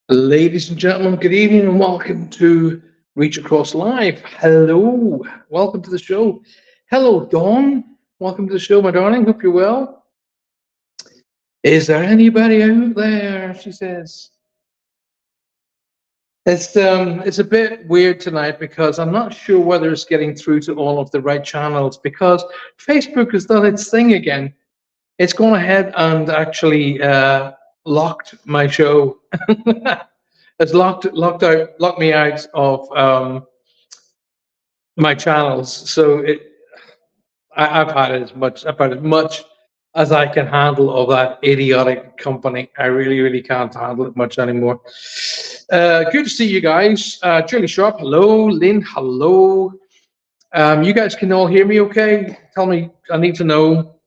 Ladies and gentlemen, good evening and welcome to Reach Across Live. Hello, welcome to the show. Hello, Dawn. Welcome to the show, my darling. Hope you're well. Is there anybody out there? She says. It's a bit weird tonight because I'm not sure whether it's getting through to all of the right channels because Facebook has done its thing again. It's gone ahead and actually locked my show. It's locked me out of my channels. So I've had as much as I can handle of that idiotic company. I really, really can't handle it much anymore. Good to see you guys. Julie Sharp, hello. Lynn, hello. You guys can all hear me okay? Tell me, I need to know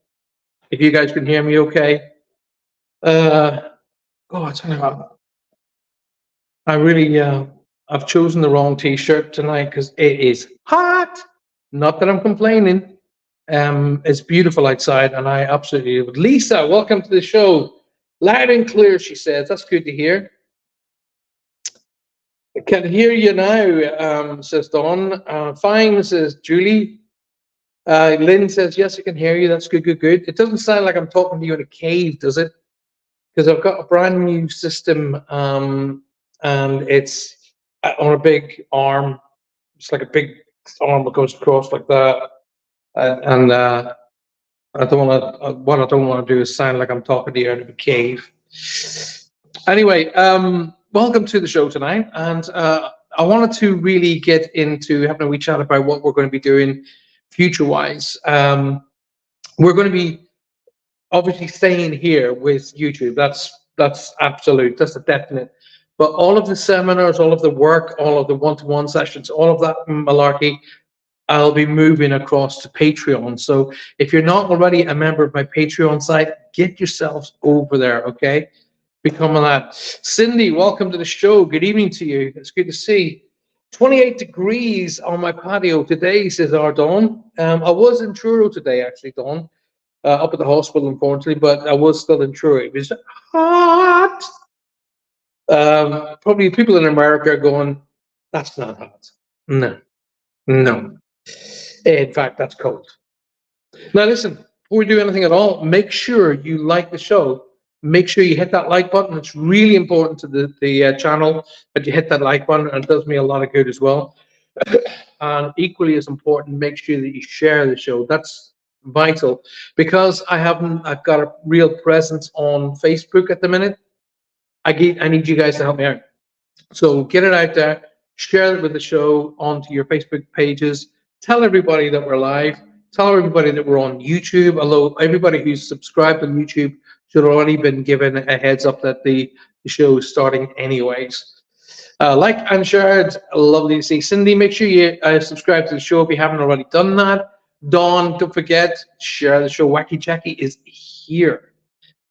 if you guys can hear me okay. I tell you what, I really, I've chosen the wrong t-shirt tonight because it is hot. Not that I'm complaining. It's beautiful outside and I absolutely love it. Lisa, welcome to the show. Loud and clear, she says. That's good to hear. I can hear you now, says Dawn. Fine, says Julie. Lynn says, yes, I can hear you. That's good, good, good. It doesn't sound like I'm talking to you in a cave, does it? Because I've got a brand new system and it's on a big arm. It's like a big arm that goes across like that. And I don't want to. What I don't want to do is sound like I'm talking to you out of a cave. Anyway, welcome to the show tonight, and I wanted to really get into having a wee chat about what we're going to be doing future-wise. We're going to be obviously staying here with YouTube. That's absolute. That's a definite. But all of the seminars, all of the work, all of the one-to-one sessions, all of that malarkey, I'll be moving across to Patreon. So if you're not already a member of my Patreon site, get yourselves over there, okay? Become that. Cindy, welcome to the show. Good evening to you. It's good to see. 28 degrees on my patio today, says our Dawn. I was in Truro today, actually, Dawn, up at the hospital, unfortunately, but I was still in Truro. It was hot. Probably people in America are going, that's not hot. No, no. In fact, that's cold. Now, listen, before we do anything at all, make sure you like the show. Make sure you hit that like button. It's really important to the channel that you hit that like button, and it does me a lot of good as well. And equally as important, make sure that you share the show. That's vital because I've got a real presence on Facebook at the minute. I need you guys to help me out. So get it out there, share it with the show onto your Facebook pages. Tell everybody that we're live. Tell everybody that we're on YouTube. Although everybody who's subscribed on YouTube should have already been given a heads up that the show is starting anyways. Like and share it. Lovely to see. Cindy, make sure you subscribe to the show if you haven't already done that. Dawn, don't forget, share the show. Wacky Jackie is here.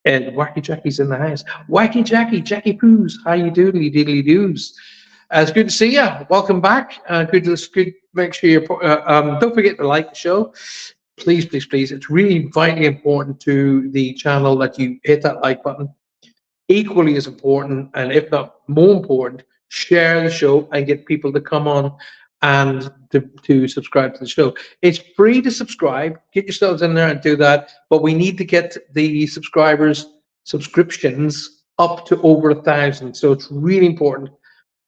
And Wacky Jackie's in the house. Wacky Jackie Poos, how you doodly diddly doos? It's good to see you. Welcome back. Good. Make sure you don't forget to like the show. Please, please, please. It's really vitally important to the channel that you hit that like button. Equally as important, and if not more important, share the show and get people to come on and to subscribe to the show. It's free to subscribe. Get yourselves in there and do that. But we need to get the subscriptions up to over 1,000. So it's really important.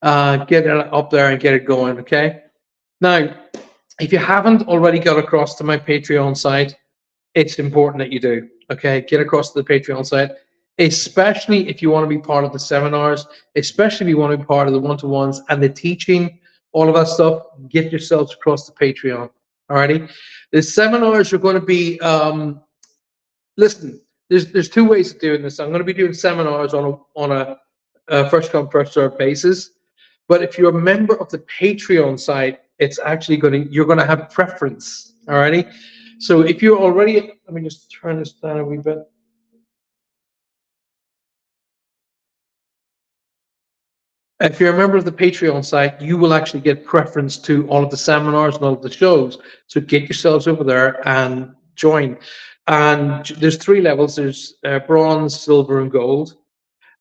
Get it up there and get it going, okay? Now, if you haven't already got across to my Patreon site, it's important that you do, okay? Get across to the Patreon site, especially if you want to be part of the seminars, especially if you want to be part of the one-to-ones and the teaching, all of that stuff. Get yourselves across to Patreon, alrighty? The seminars are going to be, listen, there's two ways of doing this. I'm going to be doing seminars on a first come, first served basis. But if you're a member of the Patreon site, it's actually you're going to have preference, alrighty? So if you're already, let me just turn this down a wee bit. If you're a member of the Patreon site, you will actually get preference to all of the seminars and all of the shows. So get yourselves over there and join. And there's 3 levels. There's bronze, silver, and gold.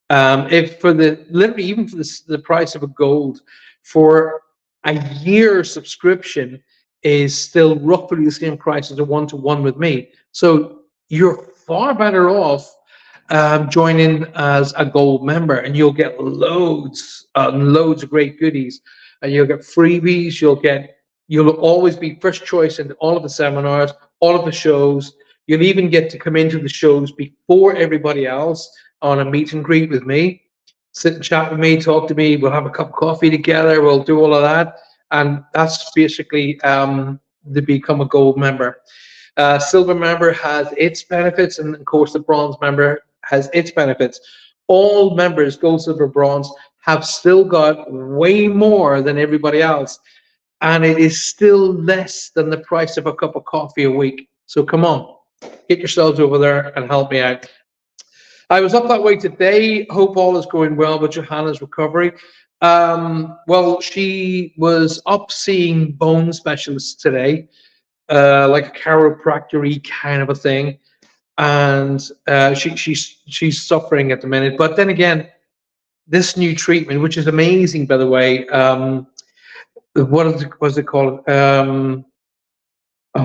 If for the literally even for the price of a gold for a year subscription is still roughly the same price as a one-to-one with me. So you're far better off joining as a gold member, and you'll get loads and loads of great goodies, and you'll get freebies. You'll always be first choice in all of the seminars, all of the shows. You'll even get to come into the shows before everybody else on a meet and greet with me. Sit and chat with me, talk to me. We'll have a cup of coffee together. We'll do all of that, and that's basically to become a gold member. Silver member has its benefits, and of course, the bronze member has its benefits. All members, gold, silver, bronze, have still got way more than everybody else, and it is still less than the price of a cup of coffee a week. So come on, get yourselves over there and help me out. I was up that way today. Hope all is going well with Johanna's recovery. Well, she was up seeing bone specialists today, like a chiropractor kind of a thing, and she's suffering at the minute. But then again, this new treatment, which is amazing, by the way, what's it called? Oh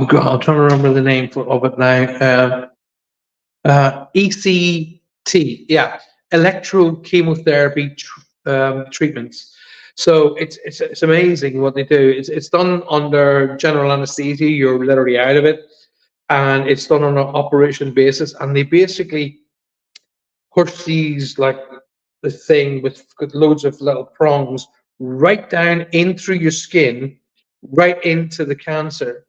God, I'm trying to remember the name of it now. ECT, yeah, electrochemotherapy treatments. So it's amazing what they do. It's done under general anesthesia. You're literally out of it, and it's done on an operation basis. And they basically push these like the thing with loads of little prongs right down in through your skin, right into the cancer.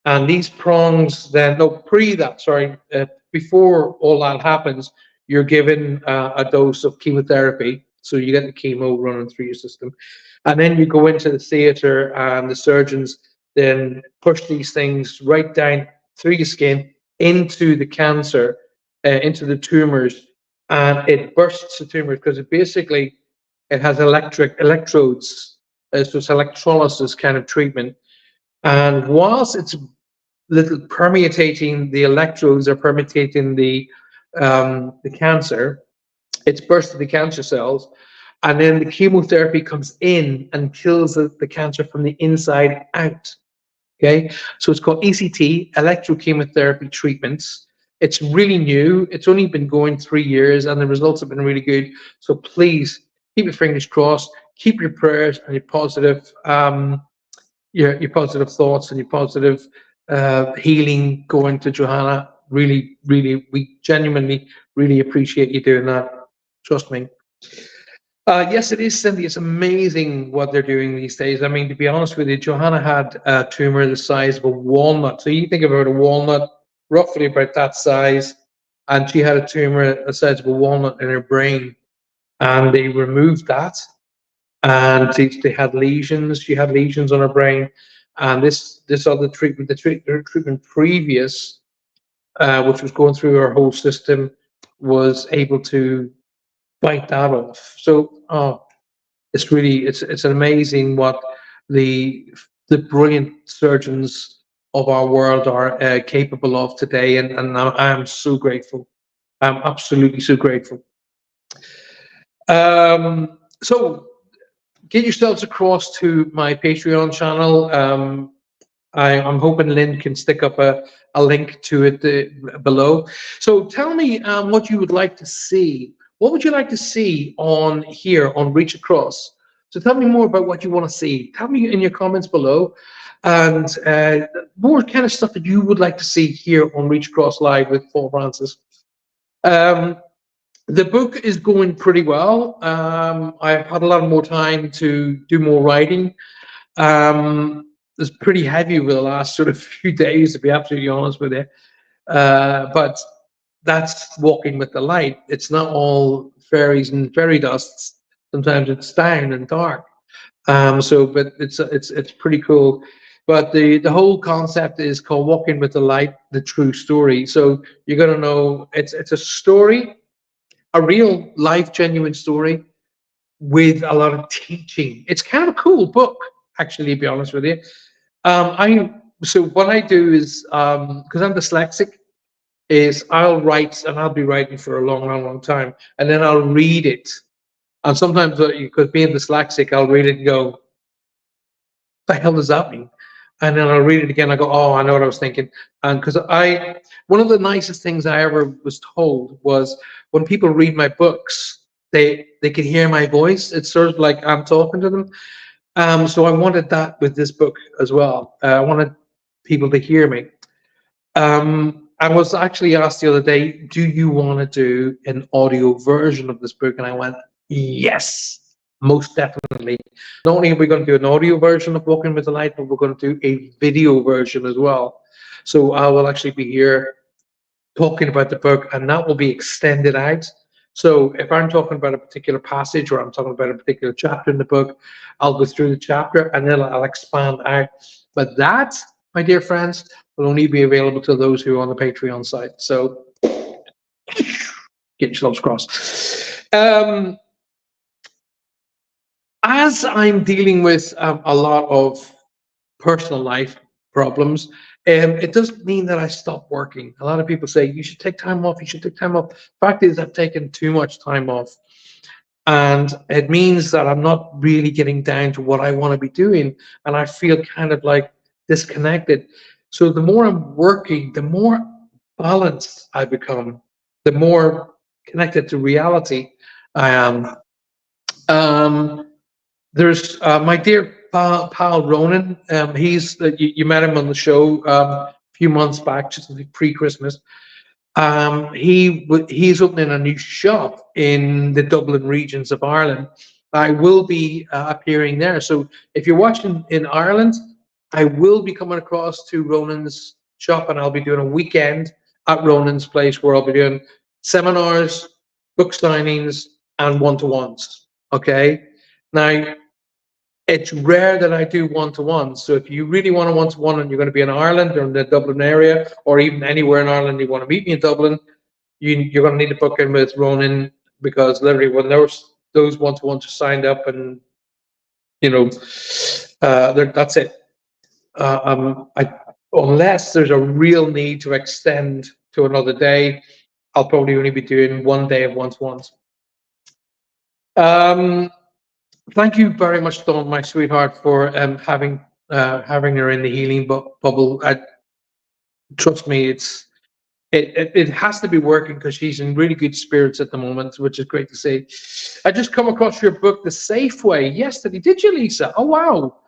And these prongs then, no, before all that happens, you're given a dose of chemotherapy. So you get the chemo running through your system. And then you go into the theater, and the surgeons then push these things right down through your skin into the cancer, into the tumors, and it bursts the tumors because it has electrodes. So it's electrolysis kind of treatment. And whilst it's little permeating, the electrodes are permeating the cancer, it's bursting the cancer cells, and then the chemotherapy comes in and kills the cancer from the inside out. Okay, so it's called ECT, electrochemotherapy treatments. It's really new. It's only been going 3 years, and the results have been really good. So please keep your fingers crossed, keep your prayers and your positive thoughts and your positive healing going to Johanna. Really, really, we genuinely really appreciate you doing that. Trust me. Yes, it is, Cindy. It's amazing what they're doing these days. I mean, to be honest with you, Johanna had a tumor the size of a walnut. So you think about a walnut, roughly about that size, and she had a tumor the size of a walnut in her brain, and they removed that, and they had lesions. She had lesions on her brain, and this other treatment, the treatment previous, which was going through her whole system, was able to fight that off. So it's amazing what the brilliant surgeons of our world are capable of today, and I'm so grateful. I'm absolutely so grateful. So get yourselves across to my Patreon channel. I'm hoping Lynn can stick up a link to it below. So tell me what you would like to see. What would you like to see on here on Reach Across? So tell me more about what you want to see. Tell me in your comments below, and more kind of stuff that you would like to see here on Reach Across Live with Paul Francis. The book is going pretty well. I've had a lot more time to do more writing. It's pretty heavy over the last sort of few days, to be absolutely honest with you. But that's walking with the light. It's not all fairies and fairy dusts. Sometimes it's down and dark. But it's pretty cool. But the whole concept is called Walking with the Light, the True Story. So you're gonna know it's a story, a real life, genuine story with a lot of teaching. It's kind of a cool book, actually, to be honest with you. So what I do is because I'm dyslexic, is I'll write, and I'll be writing for a long time, and then I'll read it. And sometimes, because being dyslexic, I'll read it and go, the hell does that mean? And then I'll read it again. I go, oh, I know what I was thinking. And because one of the nicest things I ever was told was when people read my books, they can hear my voice. It's sort of like I'm talking to them. So I wanted that with this book as well. I wanted people to hear me. I was actually asked the other day, do you want to do an audio version of this book? And I went, yes. Most definitely. Not only are we going to do an audio version of Walking with the Light, but we're going to do a video version as well. So I will actually be here talking about the book, and that will be extended out. So if I'm talking about a particular passage or I'm talking about a particular chapter in the book, I'll go through the chapter and then I'll expand out. But that, my dear friends, will only be available to those who are on the Patreon site. So get yourselves crossed. As I'm dealing with a lot of personal life problems, it doesn't mean that I stop working. A lot of people say, you should take time off, you should take time off. Fact is, I've taken too much time off. And it means that I'm not really getting down to what I want to be doing. And I feel kind of like disconnected. So the more I'm working, the more balanced I become, the more connected to reality I am. There's my dear pal Ronan. He's you met him on the show a few months back, just pre-Christmas. He's opening a new shop in the Dublin regions of Ireland. I will be appearing there. So if you're watching in Ireland, I will be coming across to Ronan's shop, and I'll be doing a weekend at Ronan's place where I'll be doing seminars, book signings, and one-to-ones. Okay. Now, it's rare that I do one-to-ones. So if you really want a one-to-one and you're going to be in Ireland or in the Dublin area, or even anywhere in Ireland you want to meet me in Dublin, you're going to need to book in with Ronan, because literally when those one-to-ones are signed up, and that's it. Unless there's a real need to extend to another day, I'll probably only be doing one day of one-to-ones. Thank you very much, Dawn, my sweetheart, for having her in the healing bubble. Trust me, it has to be working, because she's in really good spirits at the moment, which is great to see. I just come across your book, The Safe Way, yesterday. Did you, Lisa? Oh wow!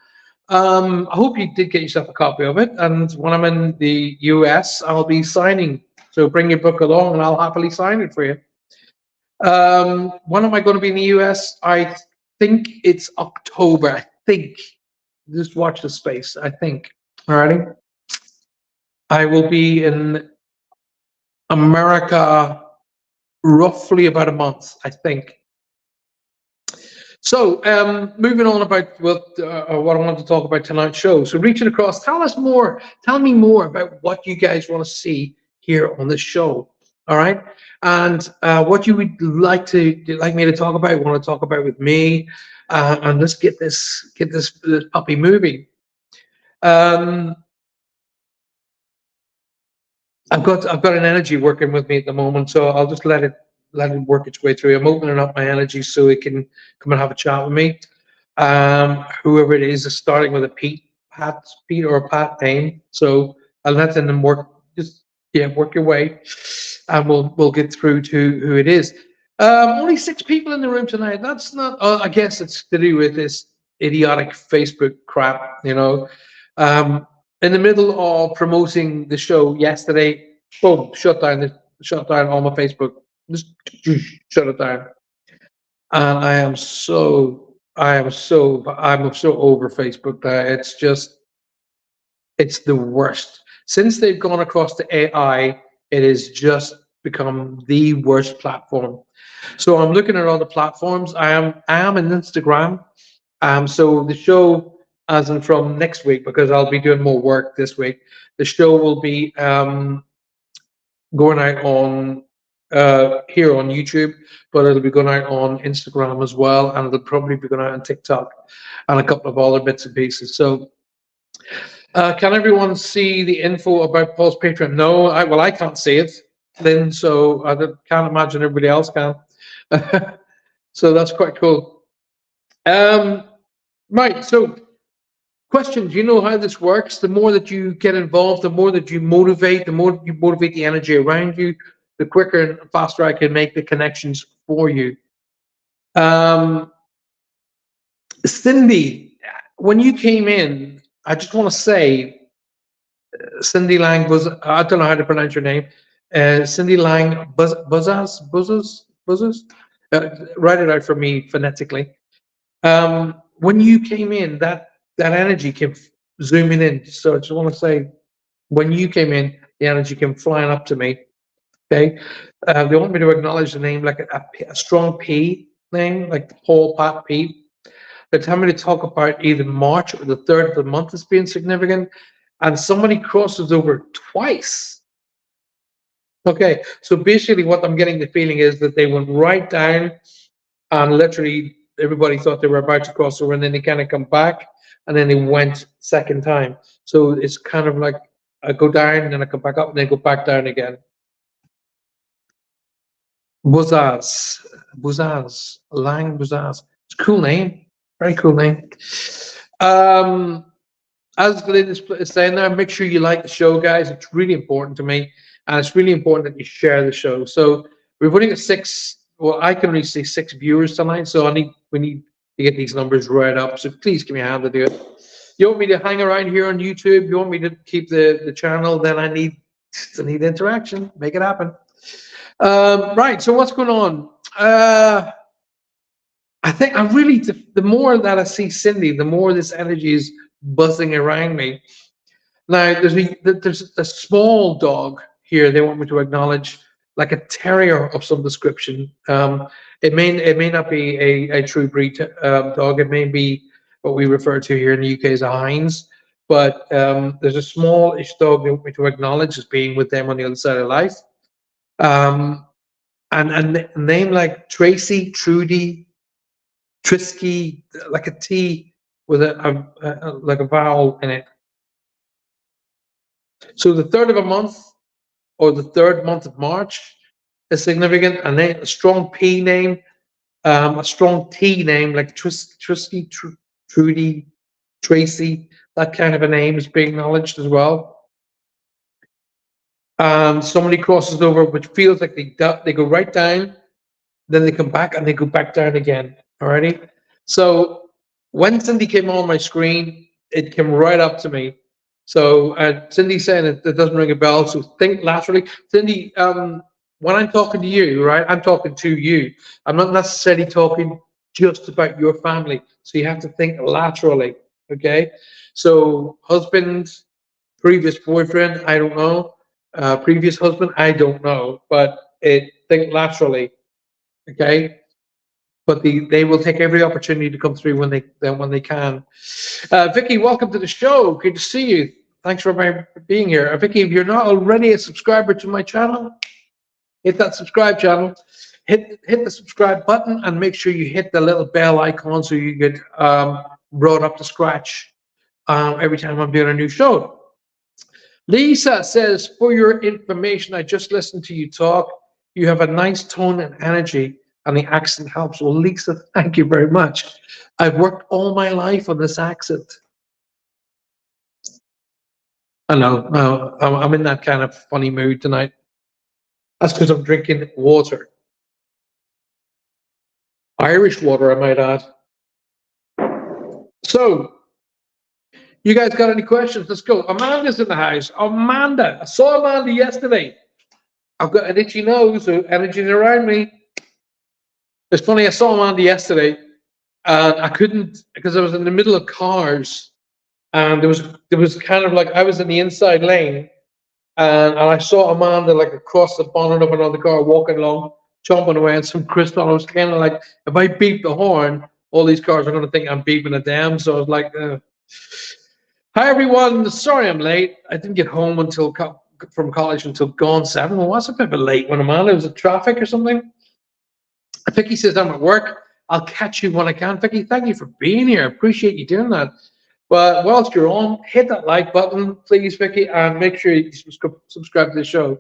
I hope you did get yourself a copy of it. And when I'm in the US, I'll be signing. So bring your book along, and I'll happily sign it for you. When am I going to be in the US? I think it's October. I think. Just watch the space. I think. Alrighty. I will be in America roughly about a month, I think. So, moving on about what I want to talk about tonight's show. So, reaching across, tell me more about what you guys want to see here on this show. All right, and what you would like me to talk about, want to talk about with me, and let's get this puppy moving. I've got an energy working with me at the moment, so I'll just let it work its way through. I'm opening up my energy so it can come and have a chat with me. Whoever it is starting with a Pete or a Pat name. So I'll let them work. Just work your way, and we'll get through to who it is. Only 6 people in the room tonight. That's not. I guess it's to do with this idiotic Facebook crap. In the middle of promoting the show yesterday, boom, shut down all my Facebook. Just shut it down. And I'm so over Facebook now. It's the worst. Since they've gone across to AI, it has just become the worst platform. So I'm looking at all the platforms. I am in Instagram. So the show, as in from next week, because I'll be doing more work this week, the show will be going out on here on YouTube, but it'll be going out on Instagram as well, and it'll probably be going out on TikTok and a couple of other bits and pieces. So can everyone see the info about Paul's Patreon? No, I can't see it. Lynn, so I can't imagine everybody else can. So that's quite cool. Right, so question, do you know how this works? The more that you get involved, the more that you motivate, the more you motivate the energy around you, the quicker and faster I can make the connections for you. Cindy, when you came in, I just want to say, Cindy Lang was, I don't know how to pronounce your name, Cindy Lang Buzzas, write it out for me phonetically. When you came in, that energy came zooming in. So I just want to say, when you came in, the energy came flying up to me. Okay, they want me to acknowledge the name like a strong P name, like Paul Pat P. They tell me to talk about either March or the 3rd of the month as being significant, and somebody crosses over twice. Okay, so basically what I'm getting the feeling is that they went right down and literally everybody thought they were about to cross over, and then they kind of come back and then they went second time. So it's kind of like I go down and then I come back up and then go back down again. Buzaz, Lang Buzaz. It's a cool name, very cool name. As Lynn is saying there, make sure you like the show, guys. It's really important to me, and it's really important that you share the show. So we're putting at 6. Well, I can only see 6 viewers tonight, so we need to get these numbers right up. So please give me a hand to do it. You want me to hang around here on YouTube? You want me to keep the channel? Then I need interaction. Make it happen. Right. So what's going on? I think I really the more that I see Cindy, the more this energy is buzzing around me. Now there's a small dog here they want me to acknowledge, like a terrier of some description. It may not be a true breed dog. It may be what we refer to here in the UK as a Heinz. But there's a smallish dog they want me to acknowledge as being with them on the other side of life. And a name like Tracy, Trudy, Trisky, like a T with like a vowel in it. So the 3rd of a month, or the 3rd month of March, is significant. A strong P name, a strong T name like Trisky, Trudy, Tracy. That kind of a name is being acknowledged as well. Somebody crosses over, which feels like they go right down, then they come back and they go back down again. Alrighty. So when Cindy came on my screen, it came right up to me. So Cindy saying it doesn't ring a bell. So think laterally, Cindy. When I'm talking to you, right, I'm talking to you. I'm not necessarily talking just about your family. So you have to think laterally. Okay. So husband, previous boyfriend, I don't know. Previous husband, I don't know. But think laterally. Okay. But they will take every opportunity to come through when they can. Vicky, welcome to the show. Good to see you. Thanks for being here. Vicky, if you're not already a subscriber to my channel, hit that subscribe channel. Hit the subscribe button and make sure you hit the little bell icon so you get brought up to scratch every time I'm doing a new show. Lisa says, for your information, I just listened to you talk. You have a nice tone and energy, and the accent helps. Well, Lisa, thank you very much. I've worked all my life on this accent. I know, I'm in that kind of funny mood tonight. That's because I'm drinking water. Irish water, I might add. So, you guys got any questions? Let's go. Amanda's in the house. Amanda, I saw Amanda yesterday. I've got an itchy nose, so energy's around me. It's funny, I saw Amanda yesterday, and I couldn't, because I was in the middle of cars, and there was kind of like, I was in the inside lane, and I saw Amanda like across the bonnet of another car walking along, chomping away on some crisp. I was kind of like, if I beep the horn, all these cars are going to think I'm beeping at them. So I was like, hi everyone, sorry I'm late. I didn't get home from college until gone 7. Well, what's a bit of a late one, Amanda? Was it traffic or something? Vicky says I'm at work. I'll catch you when I can. Vicky, thank you for being here. I appreciate you doing that. But whilst you're on, hit that like button, please, Vicky, and make sure you subscribe to the show.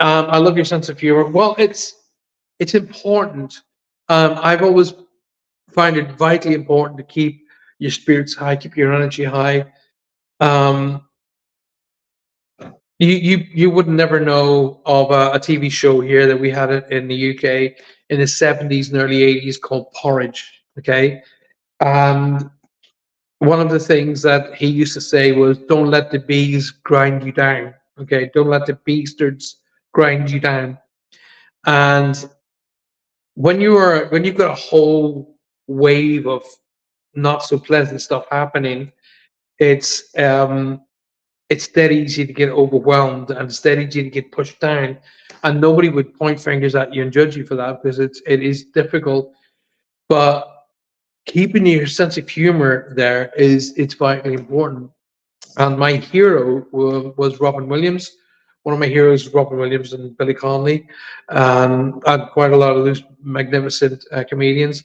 I love your sense of humor. Well, it's important. I've always find it vitally important to keep your spirits high, keep your energy high. Um, you would never know of a TV show here that we had it in the UK in the 70s and early 80s called Porridge. Okay, and one of the things that he used to say was, "Don't let the bees grind you down." Okay, don't let the bastards grind you down. And when you've got a whole wave of not so pleasant stuff happening, it's it's dead easy to get overwhelmed and it's dead easy to get pushed down. And nobody would point fingers at you and judge you for that because it is difficult. But keeping your sense of humor there it's vitally important. And my hero was Robin Williams. One of my heroes is Robin Williams and Billy Connolly, and quite a lot of those magnificent comedians.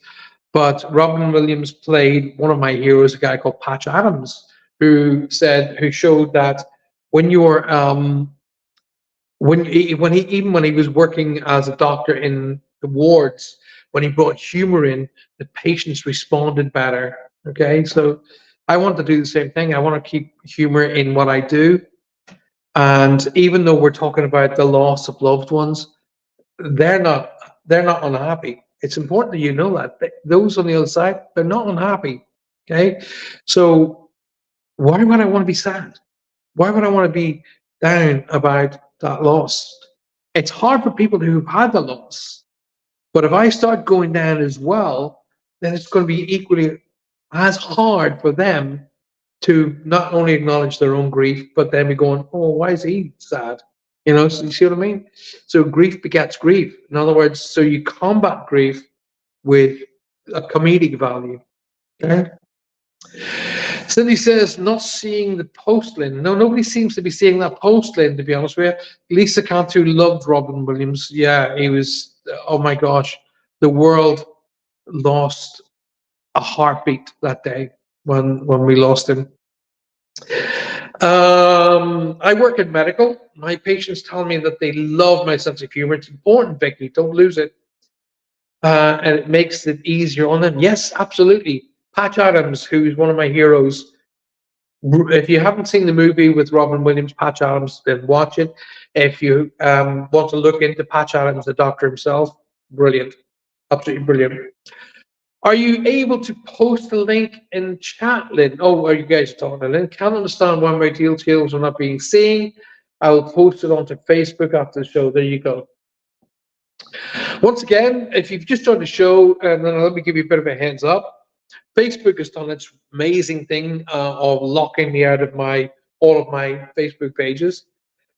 But Robin Williams played one of my heroes, a guy called Patch Adams, who showed that when you're even when he was working as a doctor in the wards, when he brought humor in, the patients responded better. Okay, so I want to do the same thing. I want to keep humor in what I do, and even though we're talking about the loss of loved ones, they're not they're not unhappy. It's important that you know that those on the other side, they're not unhappy. Okay, so why would I want to be sad? Why would I want to be down about that loss? It's hard for people who've had the loss, but if I start going down as well, then it's going to be equally as hard for them to not only acknowledge their own grief, but then be going, "Oh, why is he sad?" You know, so you see what I mean? So grief begets grief. In other words, so you combat grief with a comedic value. Okay? Cindy says, not seeing the postling. No, nobody seems to be seeing that postling, to be honest with you. Lisa Cantu loved Robin Williams. Yeah, he was, oh my gosh, the world lost a heartbeat that day when we lost him. I work in medical. My patients tell me that they love my sense of humor. It's important, Vicky. Don't lose it. And it makes it easier on them. Yes, absolutely. Patch Adams, who's one of my heroes. If you haven't seen the movie with Robin Williams, Patch Adams, then watch it. If you want to look into Patch Adams, the doctor himself, brilliant. Absolutely brilliant. Are you able to post a link in chat, Lynn? Oh, are you guys talking to Lynn? Can't understand why my details are not being seen. I will post it onto Facebook after the show. There you go. Once again, if you've just joined the show, and then let me give you a bit of a heads up. Facebook has done its amazing thing of locking me out of all of my Facebook pages,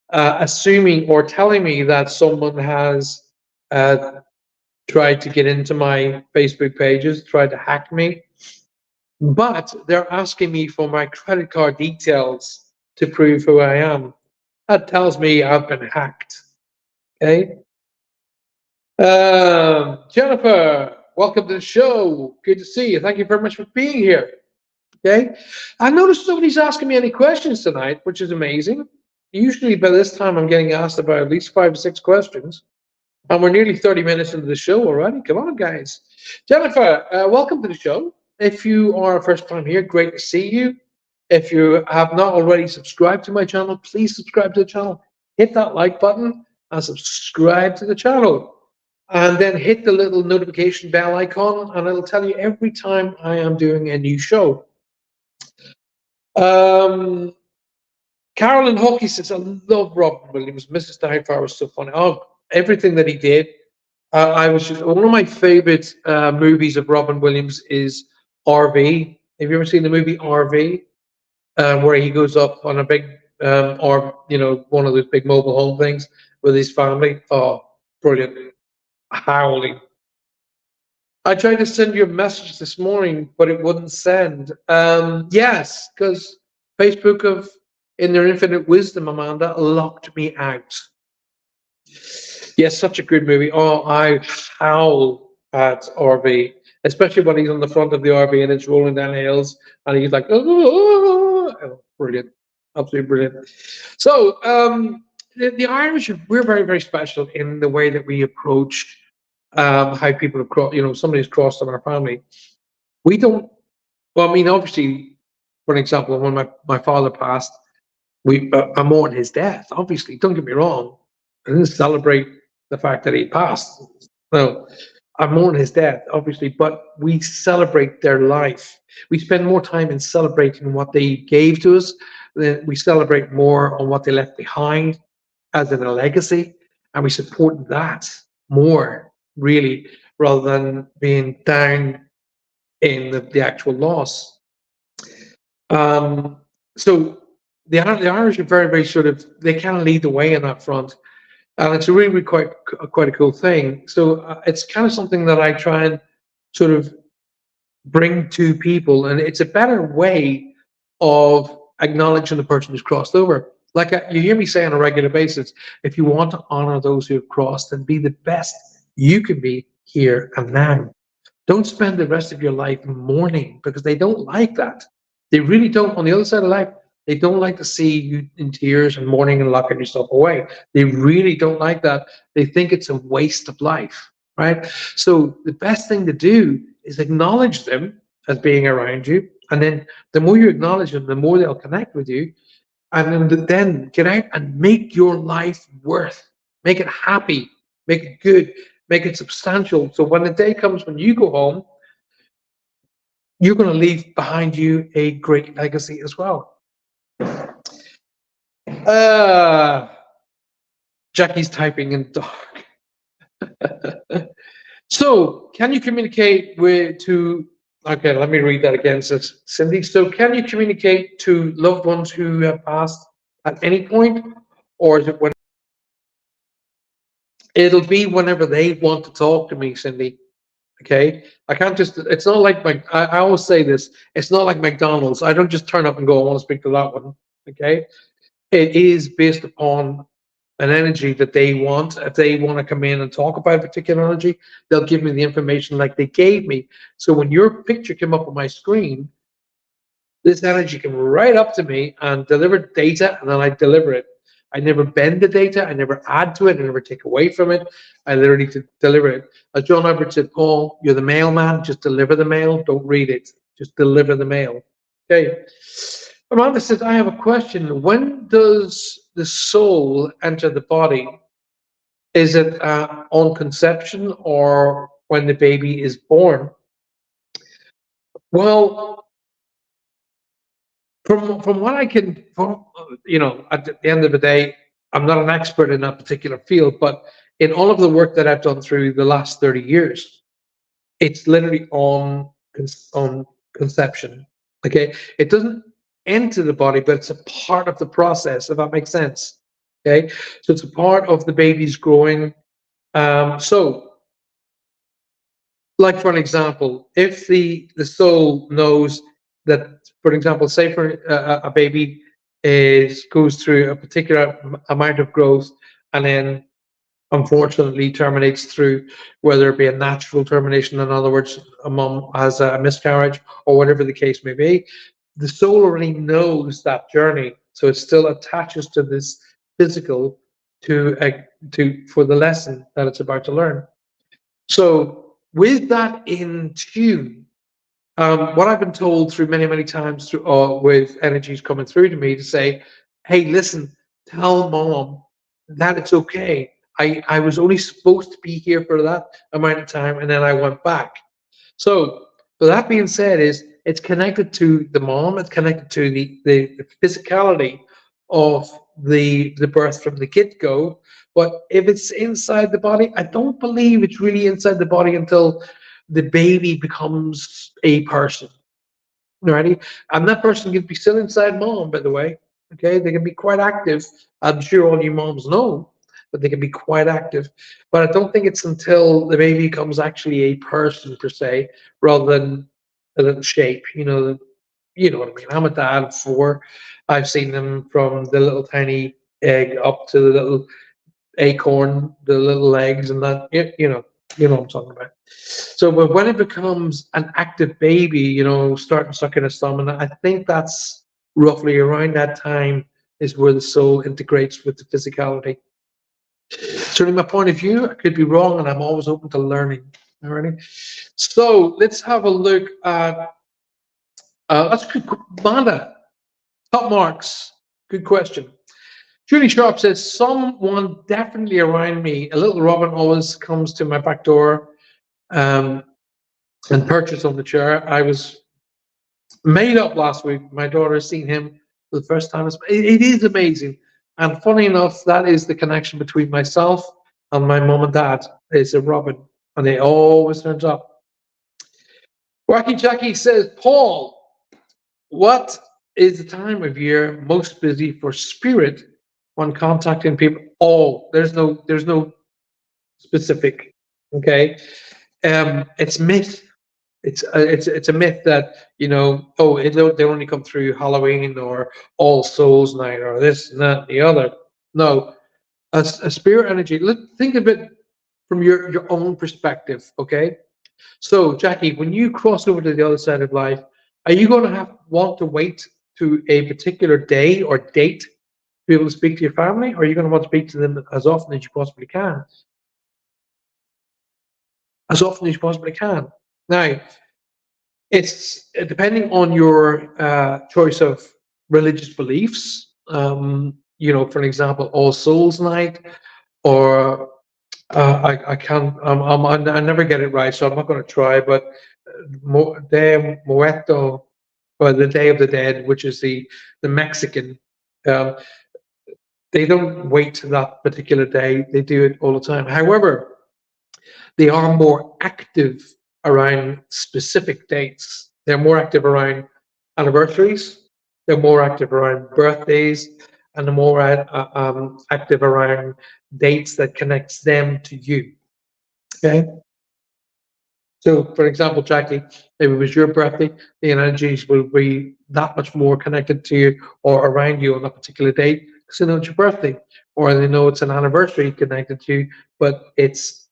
assuming or telling me that someone has tried to get into my Facebook pages, tried to hack me, but they're asking me for my credit card details to prove who I am. That tells me I've been hacked. Okay. Jennifer, welcome to the show. Good to see you. Thank you very much for being here. Okay. I noticed nobody's asking me any questions tonight, which is amazing. Usually by this time I'm getting asked about at least 5 or 6 questions. And we're nearly 30 minutes into the show already. Come on, guys. Jennifer, welcome to the show. If you are a first time here, great to see you. If you have not already subscribed to my channel, please subscribe to the channel. Hit that like button and subscribe to the channel. And then hit the little notification bell icon, and it'll tell you every time I am doing a new show. Carolyn Hockey says, I love Robin Williams. Mrs. Doubtfire was so funny. Oh, everything that he did. I was just one of my favorite movies of Robin Williams is RV. Have you ever seen the movie RV, where he goes up on a big or one of those big mobile home things with his family? Oh, brilliant! Howling. I tried to send you a message this morning, but it wouldn't send. Yes, because Facebook in their infinite wisdom, Amanda, locked me out. Yes, such a good movie. Oh, I howl at RV, especially when he's on the front of the RV and it's rolling down hills, and he's like, oh, brilliant, absolutely brilliant. So, the Irish, we're very, very special in the way that we approach how people have crossed, somebody's crossed in our family. We don't, well, I mean, obviously, for example, when my father passed, I mourned his death, obviously, don't get me wrong. I didn't celebrate the fact that he passed. No, I mourn his death, obviously, but we celebrate their life. We spend more time in celebrating what they gave to us than we celebrate more on what they left behind as in a legacy, and we support that more, really, rather than being down in the actual loss. So the Irish are very, very sort of, they kind of lead the way in that front, and it's really, really quite a cool thing. So it's kind of something that I try and sort of bring to people, and it's a better way of acknowledging the person who's crossed over. Like you hear me say on a regular basis, if you want to honor those who have crossed and be the best you can be here and now, don't spend the rest of your life mourning, because they don't like that. They really don't. On the other side of life, they don't like to see you in tears and mourning and locking yourself away. They really don't like that. They think it's a waste of life, right? So the best thing to do is acknowledge them as being around you. And then the more you acknowledge them, the more they'll connect with you. And then get out and make your life make it happy, make it good, make it substantial. So when the day comes when you go home, you're going to leave behind you a great legacy as well. Jackie's typing in dark. So, can you communicate okay, let me read that again, says Cindy. So, can you communicate to loved ones who have passed at any point, or is it when it'll be whenever they want to talk to me, Cindy? Okay, I can't just. It's not like I always say this. It's not like McDonald's. I don't just turn up and go, I want to speak to that one. Okay, it is based upon an energy that they want. If they want to come in and talk about a particular energy, they'll give me the information like they gave me. So when your picture came up on my screen, this energy came right up to me and delivered data, and then I deliver it. I never bend the data. I never add to it. I never take away from it. I literally deliver it. As John Albert said, Paul, you're the mailman. Just deliver the mail. Don't read it. Just deliver the mail. Okay. Amanda says, I have a question. When does the soul enter the body? Is it on conception or when the baby is born? Well, from what I can, at the end of the day, I'm not an expert in that particular field, but in all of the work that I've done through the last 30 years, it's literally on conception. Okay, it doesn't enter the body, but it's a part of the process, if that makes sense. Okay, so it's a part of the baby's growing. So, like for an example, if the soul knows that, for example, say for a baby goes through a particular amount of growth and then unfortunately terminates through, whether it be a natural termination, in other words, a mom has a miscarriage or whatever the case may be, the soul already knows that journey, so it still attaches to this physical for the lesson that it's about to learn. So with that in tune, what I've been told through many times through with energies coming through to me to say, hey, listen, tell mom that it's okay. I was only supposed to be here for that amount of time, and then I went back. So, but that being said, it's connected to the mom. It's connected to the physicality of the birth from the get-go. But if it's inside the body, I don't believe it's really inside the body until the baby becomes a person. Alrighty, and that person can be still inside mom, by the way. Okay, they can be quite active. I'm sure all you moms know, but they can be quite active. But I don't think it's until the baby becomes actually a person per se, rather than a little shape. You know what I mean. I'm a dad of 4. I've seen them from the little tiny egg up to the little acorn, the little legs, and that. You know what I'm talking about. So, but when it becomes an active baby, starting sucking his thumb, and I think that's roughly around that time is where the soul integrates with the physicality. Certainly my point of view, I could be wrong, and I'm always open to learning. All right. So let's have a look at, that's good. Manda, top marks. Good question. Julie Sharp says, someone definitely around me, a little Robin always comes to my back door and perches on the chair. I was made up last week. My daughter has seen him for the first time. It is amazing. And funny enough, that is the connection between myself and my mom and dad, is a Robin. And it always turns up. Wacky Jackie says, Paul, what is the time of year most busy for spirit when contacting people? Oh, there's no specific. Okay, it's myth. It's a myth that, you know, oh, they only come through Halloween or All Souls Night or this and that and the other. No, a spirit energy. Think of it from your own perspective. Okay, so Jackie, when you cross over to the other side of life, are you going to want to wait to a particular day or date to be able to speak to your family, or are you going to want to speak to them as often as you possibly can? As often as you possibly can. Now, it's depending on your choice of religious beliefs. You know, for an example, All Souls Night, or I can't. I never get it right, so I'm not going to try. But De Muerto, or the Day of the Dead, which is the Mexican. Um, they don't wait to that particular day. They do it all the time. However, they are more active around specific dates. They're more active around anniversaries. They're more active around birthdays, and they're more active around dates that connects them to you. Okay. So, for example, Jackie, if it was your birthday, the energies will be that much more connected to you or around you on that particular date because they know it's your birthday, or they know it's an anniversary connected to you, but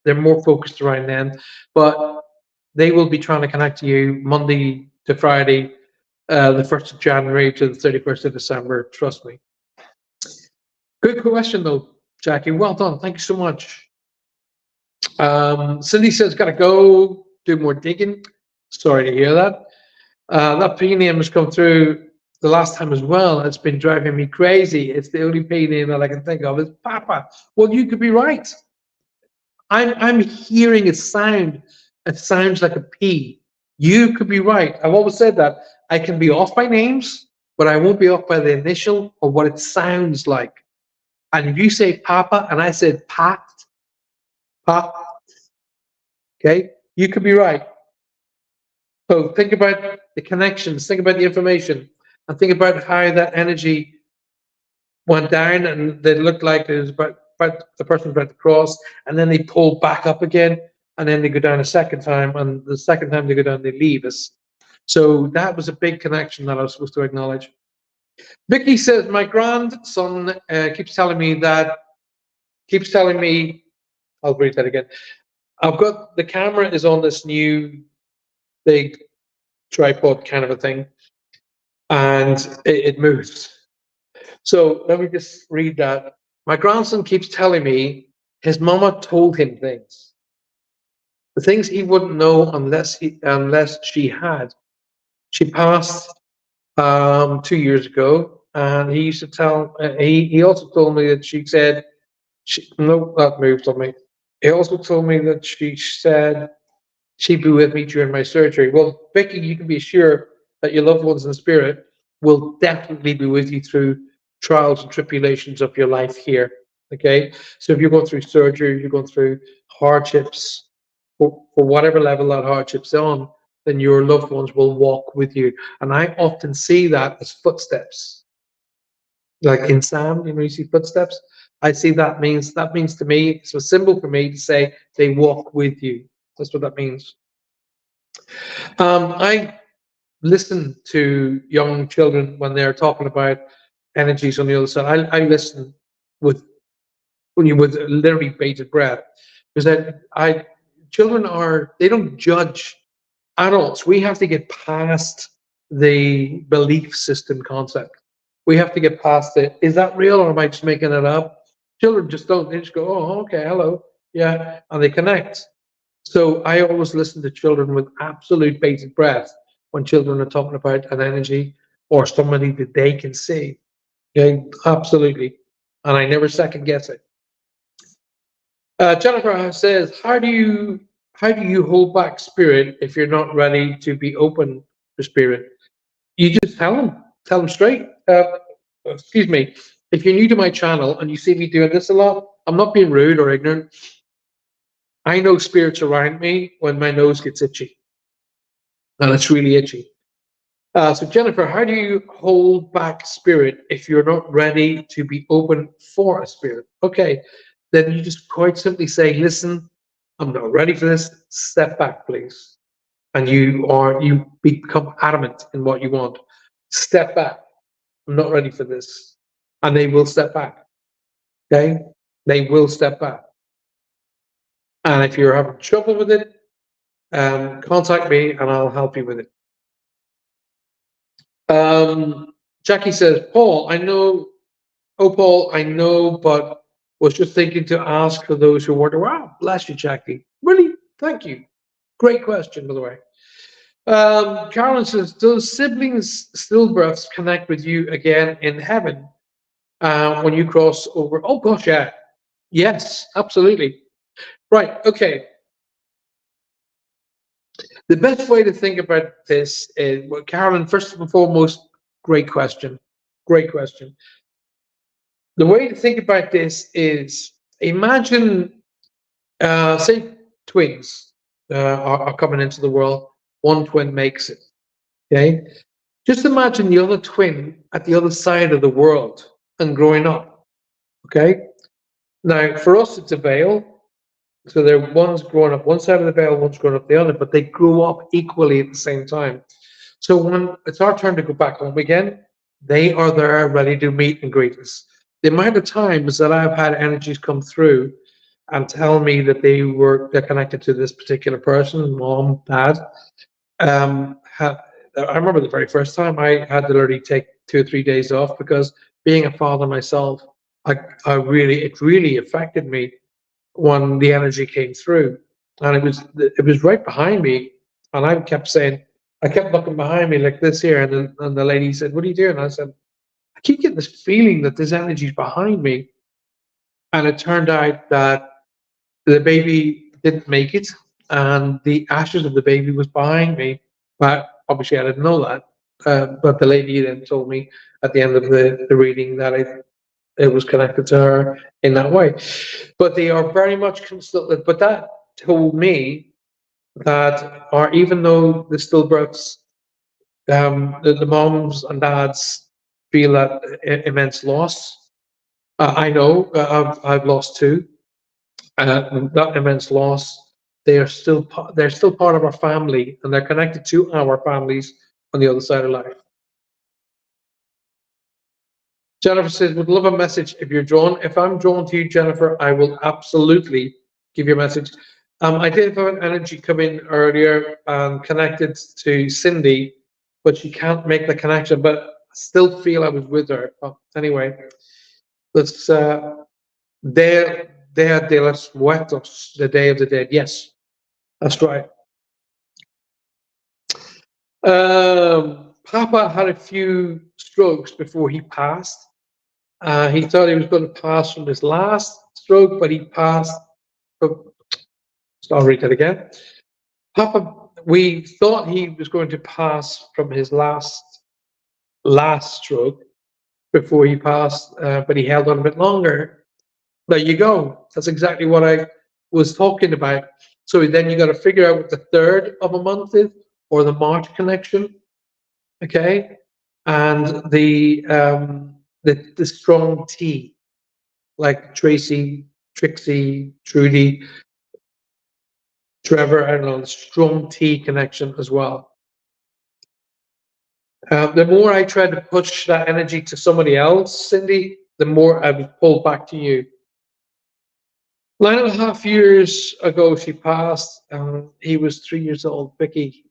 they're more focused around them. But they will be trying to connect to you Monday to Friday, the 1st of January to the 31st of December. Trust me. Good question, though, Jackie. Well done. Thank you so much. Cindy says, gotta go do more digging. Sorry to hear that. That P name has come through the last time as well. It's been driving me crazy. It's the only P name that I can think of is Papa. Well, you could be right. I'm hearing a sound. It sounds like a P. You could be right. I've always said that. I can be off by names, but I won't be off by the initial or what it sounds like. And if you say Papa and I said Pat, okay, you could be right. So think about the connections, think about the information, and think about how that energy went down and they looked like it was about the person about to cross, and then they pull back up again, and then they go down a second time, and the second time they go down, they leave us. So that was a big connection that I was supposed to acknowledge. Vicky says, my grandson keeps telling me, I'll read that again. I've got, the camera is on this new big tripod kind of a thing, and it moves. So let me just read that. My grandson keeps telling me his mama told him things. The things he wouldn't know unless she had. She passed 2 years ago, and he used to tell. He also told me that she said, no, that moved on me. He also told me that she said she'd be with me during my surgery. Well, Vicky, you can be sure that your loved ones in spirit will definitely be with you through trials and tribulations of your life here. Okay, so if you're going through surgery, you're going through hardships, for whatever level that hardship's on, then your loved ones will walk with you. And I often see that as footsteps. Like in Sam, you know, you see footsteps. I see that means to me, it's a symbol for me to say they walk with you. That's what that means. I listen to young children when they're talking about energies on the other side. I listen with literally bated breath, because children they don't judge adults. We have to get past the belief system concept. We have to get past it. Is that real or am I just making it up? Children just don't. They just go, oh, okay, hello. Yeah. And they connect. So I always listen to children with absolute bated breath when children are talking about an energy or somebody that they can see. Okay, absolutely. And I never second guess it. Jennifer says, how do you hold back spirit if you're not ready to be open to spirit? You just tell them straight. Excuse me. If you're new to my channel and you see me doing this a lot, I'm not being rude or ignorant. I know spirits around me when my nose gets itchy, and it's really itchy. So Jennifer, how do you hold back spirit if you're not ready to be open for a spirit? Okay, then you just quite simply say, listen, I'm not ready for this. Step back, please. And you become adamant in what you want. Step back. I'm not ready for this. And they will step back. Okay? They will step back. And if you're having trouble with it, contact me and I'll help you with it. Jackie says, Paul, I know, but was just thinking to ask for those who wonder. Wow, bless you, Jackie. Really? Thank you. Great question, by the way. Carolyn says, does siblings stillbirths connect with you again in heaven when you cross over? Oh, gosh, yeah. Yes, absolutely. Right, okay. The best way to think about this is, well, Carolyn, first and foremost, great question. Great question. The way to think about this is imagine, say, twins are coming into the world. One twin makes it. Okay? Just imagine the other twin at the other side of the world and growing up. Okay? Now, for us, it's a veil. So one's growing up one side of the veil, one's growing up the other, but they grew up equally at the same time. So when it's our turn to go back home again, they are there ready to meet and greet us. The amount of times that I've had energies come through and tell me that they're connected to this particular person, mom, dad. I remember the very first time I had to literally take 2 or 3 days off because being a father myself, it really affected me when the energy came through, and it was right behind me, and I kept looking behind me like this here, and the lady said, "What are you doing?" I said, "I keep getting this feeling that this energy's behind me," and it turned out that the baby didn't make it, and the ashes of the baby was behind me, but obviously I didn't know that. But the lady then told me at the end of the reading that it was connected to her in that way. But they are very much but that told me that, or even though the stillbirths, the moms and dads feel that immense loss. I know I've lost two. That immense loss. They're still part of our family, and they're connected to our families on the other side of life. Jennifer says, would love a message if you're drawn. If I'm drawn to you, Jennifer, I will absolutely give you a message. I did have an energy come in earlier connected to Cindy, but she can't make the connection, but I still feel I was with her. Anyway, let's, Dia de los Muertos, the Day of the Dead. Yes, that's right. Papa had a few strokes before he passed. He thought he was going to pass from his last stroke, but he passed. So I'll read that again. Papa, we thought he was going to pass from his last stroke before he passed, but he held on a bit longer. There you go. That's exactly what I was talking about. So then you got to figure out what the third of a month is, or the March connection. Okay, and the strong T, like Tracy, Trixie, Trudy, Trevor, I don't know, the strong T connection as well. The more I try to push that energy to somebody else, Cindy, the more I was pulled back to you. 9.5 years ago, she passed. He was 3 years old, Vicky.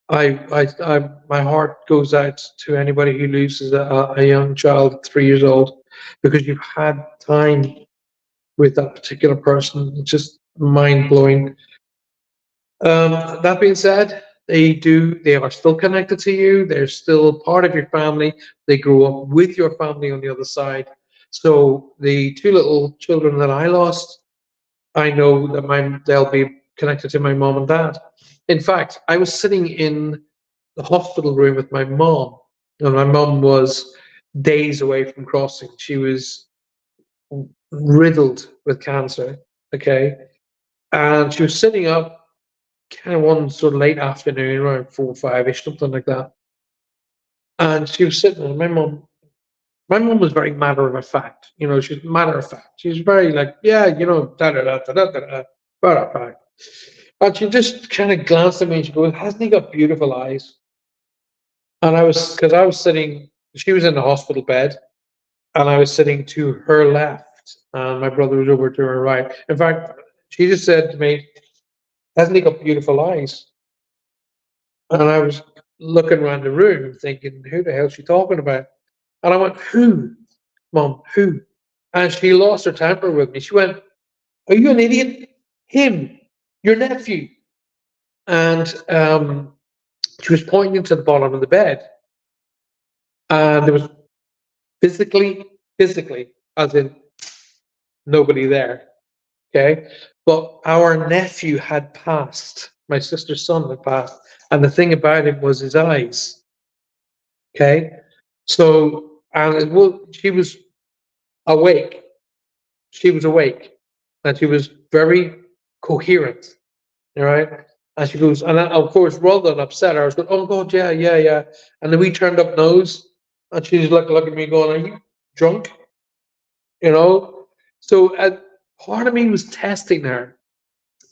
my heart goes out to anybody who loses a young child at 3 years old, because you've had time with that particular person. It's just mind blowing. That being said, they are still connected to you. They're still part of your family. They grow up with your family on the other side. So the two little children that I lost, I know that they'll be connected to my mom and dad. In fact, I was sitting in the hospital room with my mom, and my mom was days away from crossing. She was riddled with cancer. Okay, and she was sitting up kind of one sort of late afternoon, around 4 or 5 ish, something like that. And she was sitting there. My mom was very matter of fact. She's matter of fact. She's very like, yeah, da da da da da da, da, matter of fact. And she just kind of glanced at me and she goes, "Hasn't he got beautiful eyes?" And because I was sitting, she was in the hospital bed, and I was sitting to her left, and my brother was over to her right. In fact, she just said to me, "Hasn't he got beautiful eyes?" And I was looking around the room thinking, who the hell is she talking about? And I went, "Who, Mom, who?" And she lost her temper with me. She went, "Are you an idiot? Him, your nephew." And she was pointing to the bottom of the bed. And there was physically, as in nobody there. Okay. But our nephew had passed. My sister's son had passed. And the thing about him was his eyes. Okay. So, she was awake. She was awake. And she was very coherent. All right. And she goes, and of course, rather than upset, I was going, "Oh God, yeah, yeah, yeah." And then we turned up nose, and she's looking at me, going, "Are you drunk?" You know. So part of me was testing her.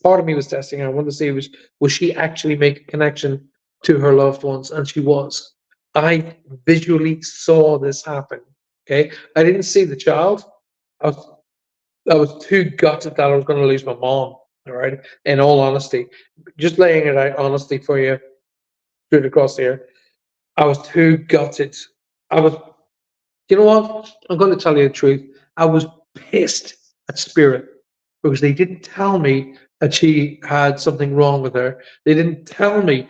Part of me was testing her. I wanted to see was she actually make a connection to her loved ones, and she was. I visually saw this happen. Okay, I didn't see the child. I was I was too gutted that I was going to lose my mom. All right, in all honesty, just laying it out honestly for you, straight across here, I was too gutted. I was. You know what? I'm going to tell you the truth. I was pissed at Spirit because they didn't tell me that she had something wrong with her. They didn't tell me.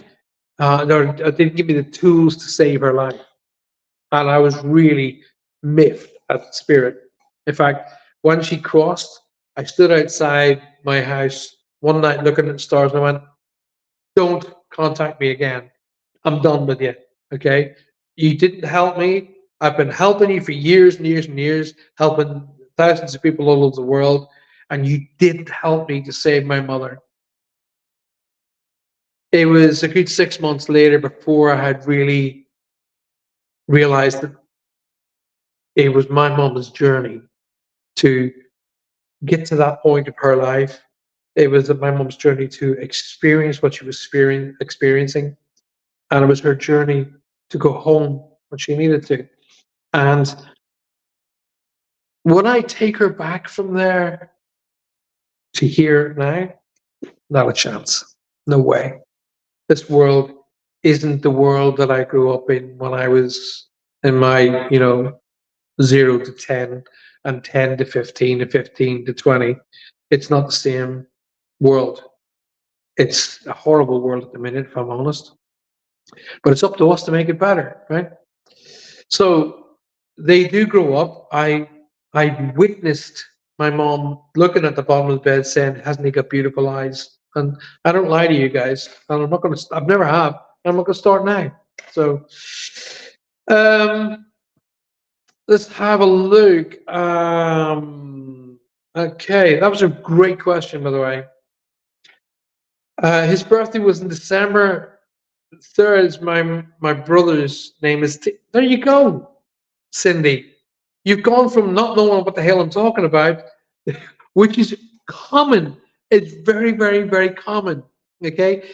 They didn't give me the tools to save her life, and I was really miffed at Spirit. In fact, when she crossed, I stood outside my house one night looking at the stars, and I went, "Don't contact me again. I'm done with you. Okay? You didn't help me. I've been helping you for years and years and years, helping thousands of people all over the world, and you didn't help me to save my mother." It was a good 6 months later before I had really realized that it was my mother's journey to get to that point of her life. It was my mom's journey to experience what she was experiencing, and it was her journey to go home when she needed to. And would I take her back from there to here now? Not a chance. No way. This world isn't the world that I grew up in when I was in my, 0 to 10 and 10 to 15 and 15 to 20. It's not the same world. It's a horrible world at the minute, if I'm honest. But it's up to us to make it better, right? So they do grow up. I witnessed my mom looking at the bottom of the bed saying, "Hasn't he got beautiful eyes?" And I don't lie to you guys. And I'm not going to. I've never have. I'm not going to start now. So, um, let's have a look. Okay, that was a great question, by the way. His birthday was in December 3rd. Is my brother's name is. There you go, Cindy. You've gone from not knowing what the hell I'm talking about, which is common. It's very, very, very common. Okay,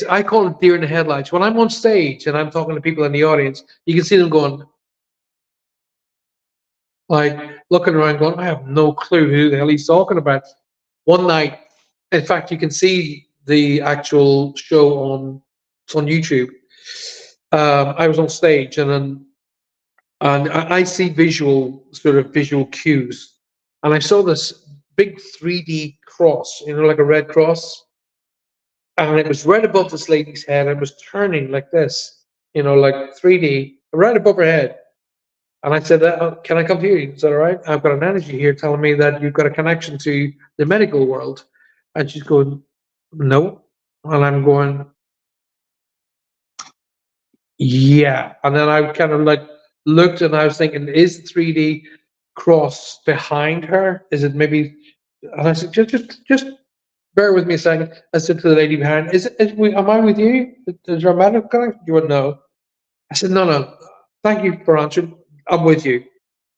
I call it deer in the headlights. When I'm on stage and I'm talking to people in the audience, you can see them going, like looking around, going, "I have no clue who the hell he's talking about." One night, in fact, you can see the actual show on It's on YouTube. I was on stage, and I see visual cues, and I saw this big 3D cross, like a red cross, and it was right above this lady's head. And it was turning like this, like 3D, right above her head. And I said, "Can I come to you? Is that all right? I've got an energy here telling me that you've got a connection to the medical world." And she's going, "No," and I'm going, "Yeah." And then I kind of like looked, and I was thinking, is the 3D cross behind her? Is it maybe? And I said, just bear with me a second. I said to the lady behind, am I with you? Is there a medical connection? You would know. I said, no. Thank you for answering. I'm with you.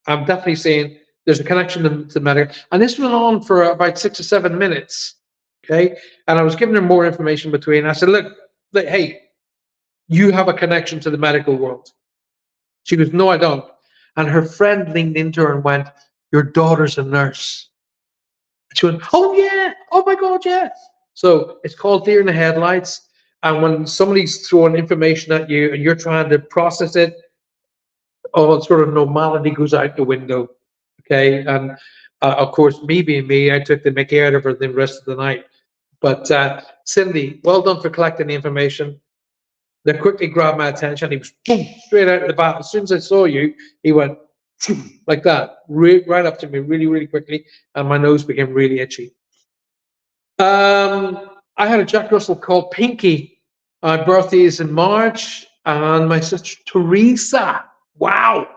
I'm definitely saying there's a connection to medical. And this went on for about 6 or 7 minutes. Okay. And I was giving her more information between. I said, look, hey, you have a connection to the medical world. She goes, no, I don't. And her friend leaned into her and went, your daughter's a nurse. She went, oh yeah, oh my God, yeah. So it's called deer in the headlights. And when somebody's throwing information at you and you're trying to process it, all sort of normality goes out the window. Okay. And of course, me being me, I took the mickey out of her the rest of the night. But Cindy, well done for collecting the information. That quickly grabbed my attention. He was boom, straight out of the bat. As soon as I saw you, he went like that, right up to me really, really quickly. And my nose became really itchy. I had a Jack Russell called Pinky. My birthday is in March. And my sister Teresa. Wow.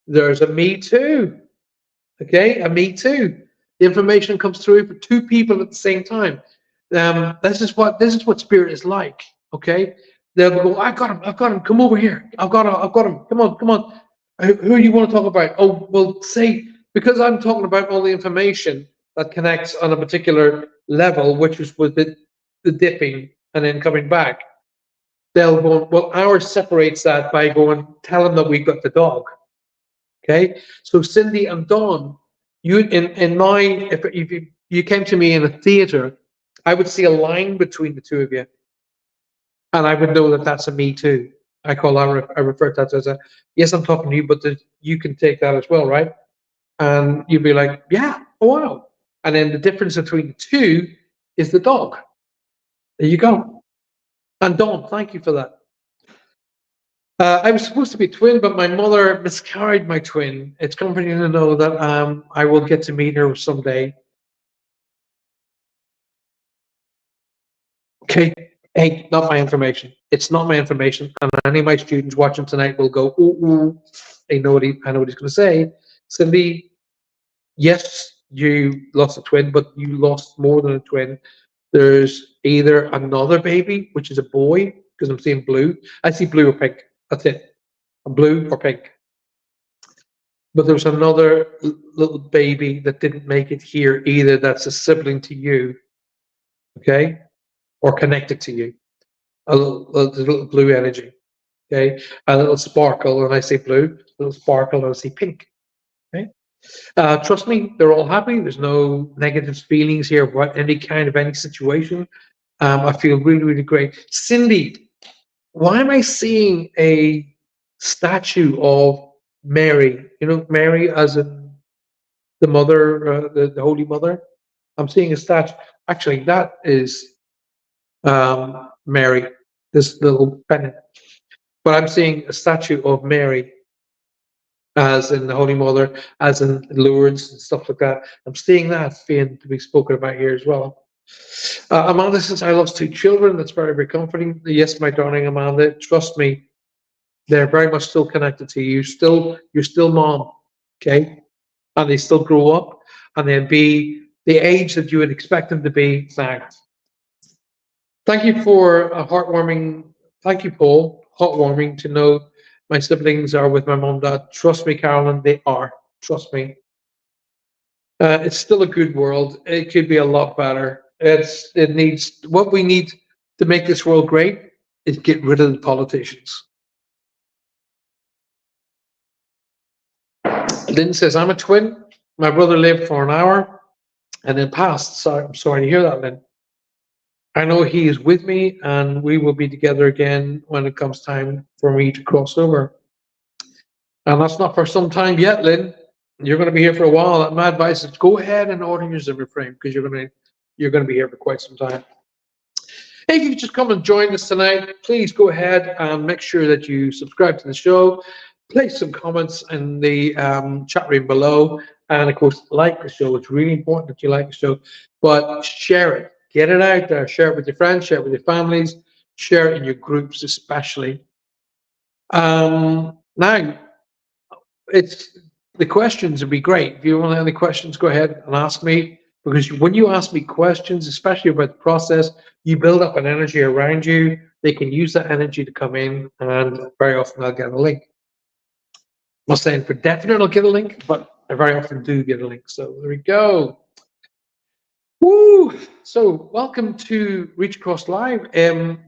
There's a me too. Okay, a me too. The information comes through for two people at the same time. This is what spirit is like. Okay. They'll go, I've got him, come over here. I've got him, come on. Who do you want to talk about? Oh, well, say, because I'm talking about all the information that connects on a particular level, which was with the dipping and then coming back, they'll go, well, ours separates that by going, tell them that we've got the dog. Okay, so Cindy and Dawn, if you came to me in a theater, I would see a line between the two of you. And I would know that that's a me too. I refer to that as a, yes, I'm talking to you, but you can take that as well, right? And you'd be like, yeah, oh, wow. And then the difference between the two is the dog. There you go. And Dawn, thank you for that. I was supposed to be twin, but my mother miscarried my twin. It's comforting to know that I will get to meet her someday. Okay. Hey, not my information. It's not my information. And any of my students watching tonight will go, ooh, I know what he's going to say. Cindy, yes, you lost a twin, but you lost more than a twin. There's either another baby, which is a boy, because I'm seeing blue. I see blue or pink. That's it. A blue or pink. But there's another little baby that didn't make it here either. That's a sibling to you. Okay? Or connected to you. A little blue energy. Okay? A little sparkle, and I say blue. A little sparkle, and I say pink. Okay? Trust me, they're all happy. There's no negative feelings here about any situation. I feel really, really great. Cindy, why am I seeing a statue of Mary? You know, Mary as in the mother, the Holy Mother. I'm seeing a statue. Actually, that is Mary, this little pennant. But I'm seeing a statue of Mary as in the Holy Mother, as in Lourdes and stuff like that. I'm seeing that being to be spoken about here as well. Amanda says, I lost 2 children. That's very, very comforting. Yes, my darling Amanda, trust me, they're very much still connected to you. You're still mom, okay? And they still grow up, and they'll be the age that you would expect them to be. Thank you for a heartwarming, thank you, Paul. Heartwarming to know my siblings are with my mom, dad. Trust me, Carolyn, they are. Trust me. It's still a good world. It could be a lot better. What we need to make this world great is get rid of the politicians. Lynn says, I'm a twin. My brother lived for an hour and then passed. So I'm sorry to hear that, Lynn. I know he is with me, and we will be together again when it comes time for me to cross over. And that's not for some time yet, Lynn. You're going to be here for a while. My advice is go ahead and order your Zimmer frame because you're going to be here for quite some time. Hey, if you've just come and joined us tonight, please go ahead and make sure that you subscribe to the show, place some comments in the chat room below, and of course, like the show. It's really important that you like the show, but share it. Get it out there. Share it with your friends, share it with your families, share it in your groups especially. Now, it's the questions would be great. If you want to have any questions, go ahead and ask me. Because when you ask me questions, especially about the process, you build up an energy around you. They can use that energy to come in, and very often I'll get a link. I'm not saying for definite I'll get a link, but I very often do get a link. So there we go. Woo! So welcome to Reach Across Live.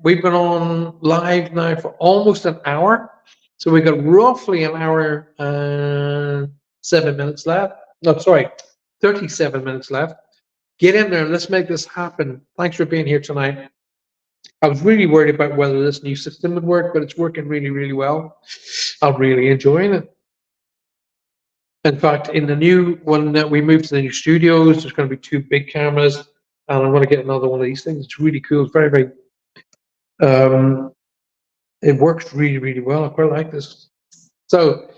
We've been on live now for almost an hour. So we got roughly an hour and 7 minutes left. No, sorry, 37 minutes left. Get in there. Let's make this happen. Thanks for being here tonight. I was really worried about whether this new system would work, but it's working really, really well. I'm really enjoying it. In fact, in the new one that we moved to the new studios, there's going to be 2 big cameras, and I'm going to get another one of these things. It's really cool. It's very, very. It works really, really well. I quite like this. So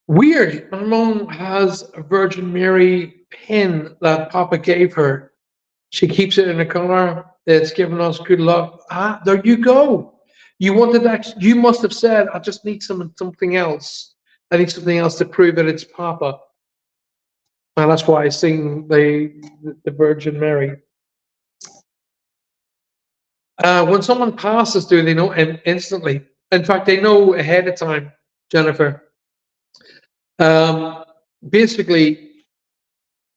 weird. My mom has a Virgin Mary pin that Papa gave her. She keeps it in the car. It's giving us good luck. Ah, there you go. You wanted that. You must have said, "I just need something else. I need something else to prove that it's Papa." And that's why I sing the Virgin Mary. When someone passes, do they know instantly? In fact, they know ahead of time, Jennifer. Basically,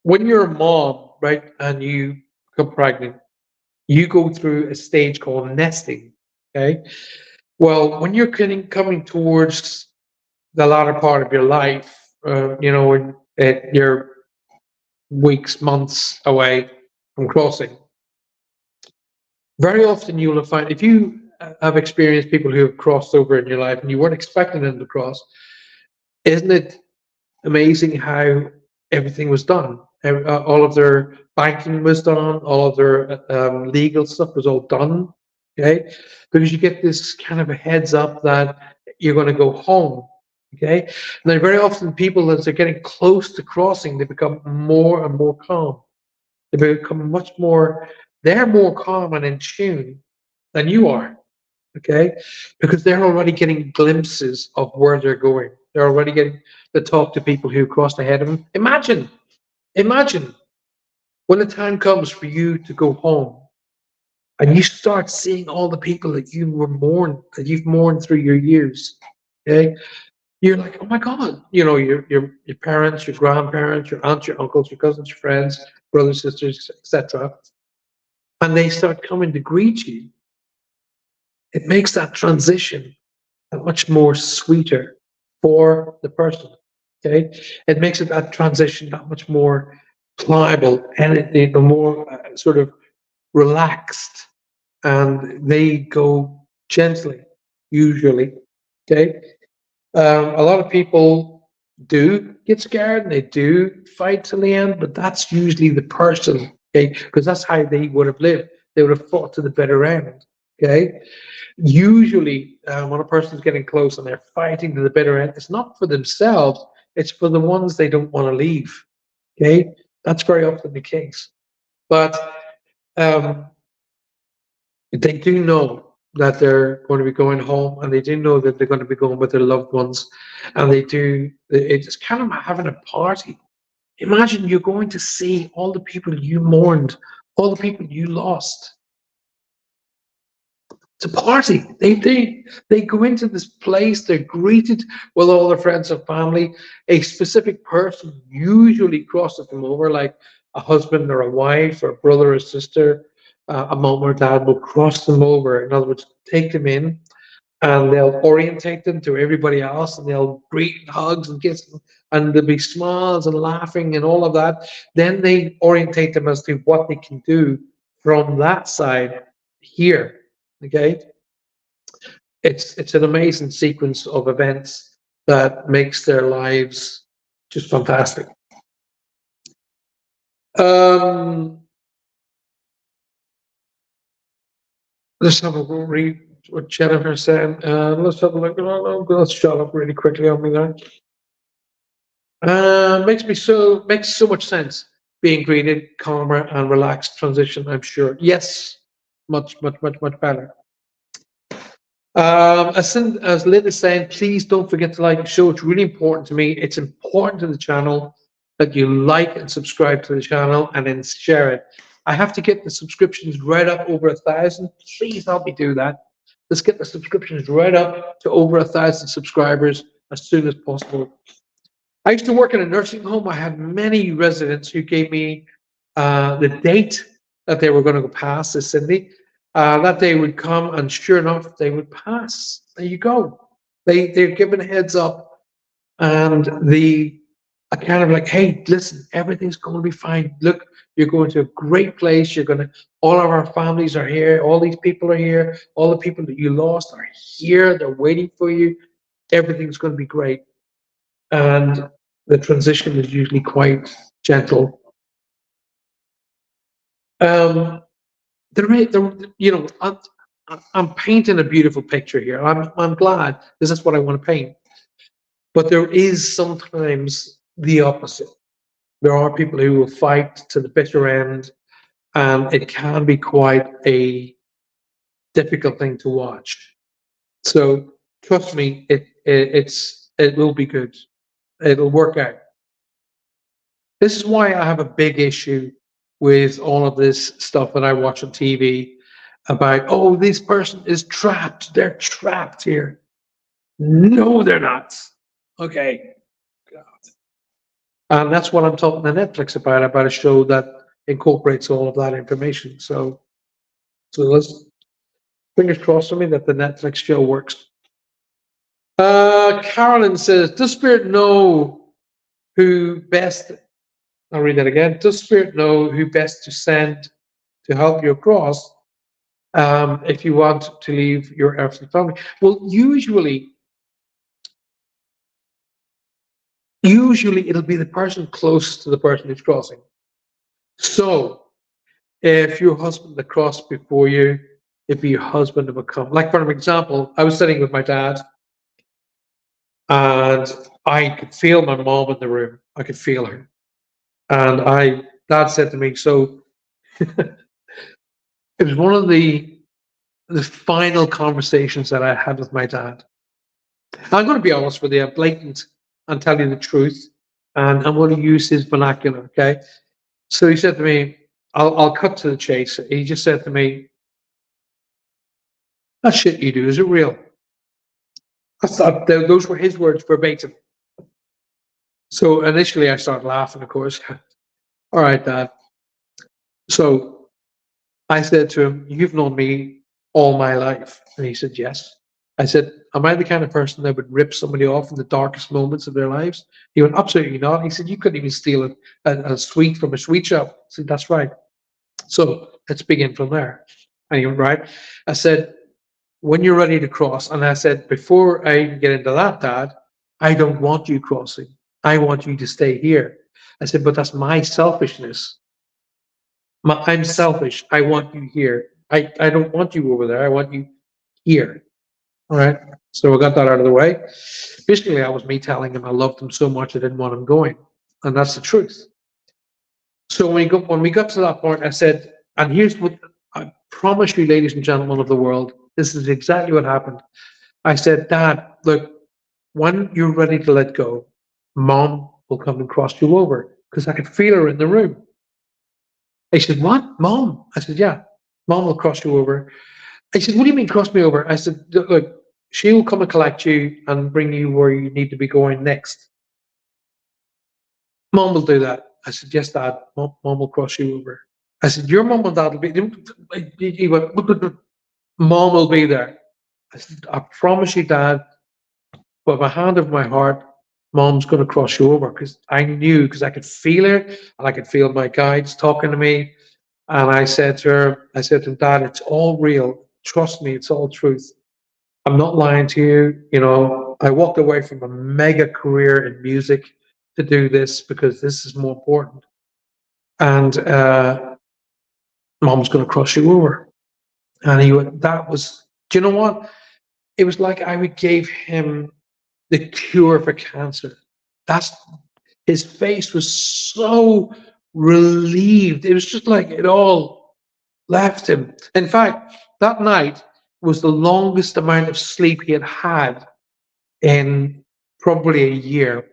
when you're a mom, right, and you become pregnant, you go through a stage called nesting. Okay. Well, when you're coming towards the latter part of your life, you're weeks, months away from crossing. Very often you'll find, if you have experienced people who have crossed over in your life and you weren't expecting them to cross, isn't it amazing how everything was done? All of their banking was done, all of their legal stuff was all done, okay? Because you get this kind of a heads up that you're going to go home, okay? Now, very often people, as they're getting close to crossing, they become more and more calm. They become much more, they're more calm and in tune than you are, okay? Because they're already getting glimpses of where they're going. They're already getting to talk to people who crossed ahead of them. Imagine when the time comes for you to go home and you start seeing all the people that you've mourned through your years, okay? You're like, oh my God, your parents, your grandparents, your aunts, your uncles, your cousins, your friends, brothers, sisters, etc. And they start coming to greet you. It makes that transition that much more sweeter for the person. Okay, it makes that transition that much more pliable and more sort of relaxed, and they go gently. Usually, okay. A lot of people do get scared and they do fight till the end, but that's usually the person, okay, because that's how they would have lived. They would have fought to the bitter end, okay. Usually, when a person's getting close and they're fighting to the bitter end, it's not for themselves, it's for the ones they don't want to leave, okay. That's very often the case. But they do know that they're going to be going home, and they do know that they're going to be going with their loved ones, and it's kind of having a party. Imagine you're going to see all the people you mourned, all the people you lost. It's a party. They go into this place, they're greeted with all their friends and family. A specific person usually crosses them over, like a husband or a wife or a brother or sister, a mom or dad will cross them over. In other words, take them in, and they'll orientate them to everybody else, and they'll greet and hugs and kiss them, and there'll be smiles and laughing and all of that. Then they orientate them as to what they can do from that side here. Okay, it's an amazing sequence of events that makes their lives just fantastic. Let's have a read what Jennifer said. Let's have a look. Let's shut up really quickly on me there. Makes so much sense. Being greeted, calmer and relaxed transition. I'm sure. Yes, much better. As Lynn is saying, please don't forget to like the show. It's really important to me. It's important to the channel that you like and subscribe to the channel and then share it. I have to get the subscriptions right up over 1,000. Please help me do that. Let's get the subscriptions right up to over 1,000 subscribers as soon as possible. I used to work in a nursing home. I had many residents who gave me the date that they were going to go past as Cindy. That day would come, and sure enough, they would pass. There you go. They're given a heads up, and I kind of like, hey, listen, everything's going to be fine. Look, you're going to a great place. All of our families are here. All these people are here. All the people that you lost are here. They're waiting for you. Everything's going to be great. And the transition is usually quite gentle. I'm painting a beautiful picture here. I'm glad because that's what I want to paint. But there is sometimes the opposite. There are people who will fight to the bitter end, and it can be quite a difficult thing to watch. So trust me, it will be good. It'll work out. This is why I have a big issue with all of this stuff that I watch on TV about, oh, this person is trapped. They're trapped here. No, they're not. Okay. God. And that's what I'm talking to Netflix about a show that incorporates all of that information. So let's fingers crossed for me that the Netflix show works. Carolyn says, does Spirit know who best, I'll read that again. Does Spirit know who best to send to help you across if you want to leave your earthly family? Well, usually it'll be the person close to the person who's crossing. So if your husband had crossed before you, if your husband would come, like for example, I was sitting with my dad and I could feel my mom in the room. I could feel her. And Dad said to me, so it was one of the final conversations that I had with my dad. I'm going to be honest with you, I'm blatant and tell you the truth. And I'm going to use his vernacular, okay? So he said to me, I'll cut to the chase. He just said to me, that shit you do, is it real? I thought those were his words verbatim. So initially I started laughing, of course. All right, Dad. So I said to him, you've known me all my life. And he said, yes. I said, am I the kind of person that would rip somebody off in the darkest moments of their lives? He went, absolutely not. He said, you couldn't even steal a sweet from a sweet shop. I said, that's right. So let's begin from there. And he went, right. I said, when you're ready to cross, and I said, before I get into that, Dad, I don't want you crossing. I want you to stay here. I said, but that's my selfishness. I'm selfish. I want you here. I don't want you over there. I want you here. All right. So I got that out of the way. Basically, that was me telling him I loved him so much I didn't want him going. And that's the truth. So when we got to that point, I said, and here's what I promise you, ladies and gentlemen of the world, this is exactly what happened. I said, Dad, look, when you're ready to let go, Mom will come and cross you over because I could feel her in the room. He said, what? Mom? I said, yeah, Mom will cross you over. He said, what do you mean cross me over? I said, look, she will come and collect you and bring you where you need to be going next. Mom will do that. I said, yes, Dad, Mom will cross you over. I said, your mom and dad will be, he went, Mom will be there. I said, I promise you, Dad, with my hand over my heart, Mom's going to cross you over because I knew, because I could feel it and I could feel my guides talking to me. And I said to him, Dad, it's all real. Trust me, it's all truth. I'm not lying to you. You know, I walked away from a mega career in music to do this because this is more important. And Mom's going to cross you over. And he went, that was, do you know what? It was like I would gave him the cure for cancer. That's, his face was so relieved. It was just like it all left him. In fact, that night was the longest amount of sleep he had had in probably a year.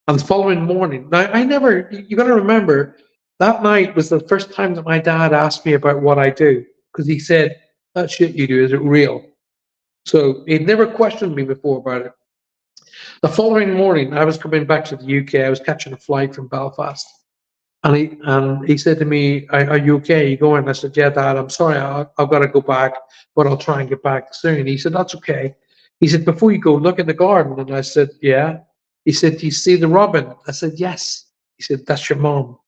And the following morning, now you got to remember, that night was the first time that my dad asked me about what I do, because he said, that shit you do, is it real? So he'd never questioned me before about it. The following morning, I was coming back to the UK. I was catching a flight from Belfast. And he said to me, are you okay? Are you going? I said, yeah, Dad, I'm sorry. I've got to go back, but I'll try and get back soon. He said, that's okay. He said, before you go, look in the garden. And I said, yeah. He said, do you see the robin? I said, yes. He said, that's your mom.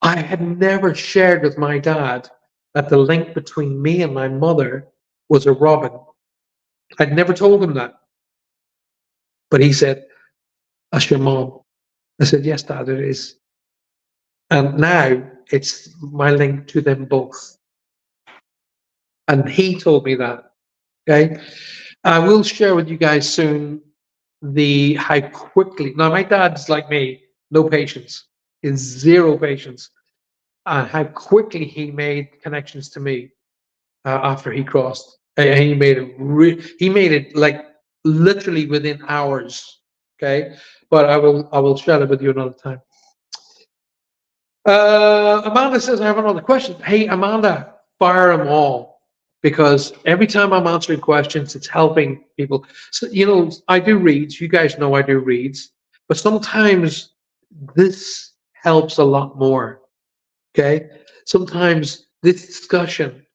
I had never shared with my dad that the link between me and my mother was a robin. I'd never told him that. But he said, that's your mom. I said, yes, Dad, it is. And now it's my link to them both. And he told me that. Okay. I will share with you guys soon how quickly. Now, my dad's like me, no patience, is zero patience. And how quickly he made connections to me after he crossed. He made it like literally within hours. Okay. But I will share it with you another time. Amanda says, I have another question. Hey, Amanda, fire them all, because every time I'm answering questions, it's helping people. So, you know, I do reads. You guys know I do reads, but sometimes this helps a lot more. Okay. Sometimes this discussion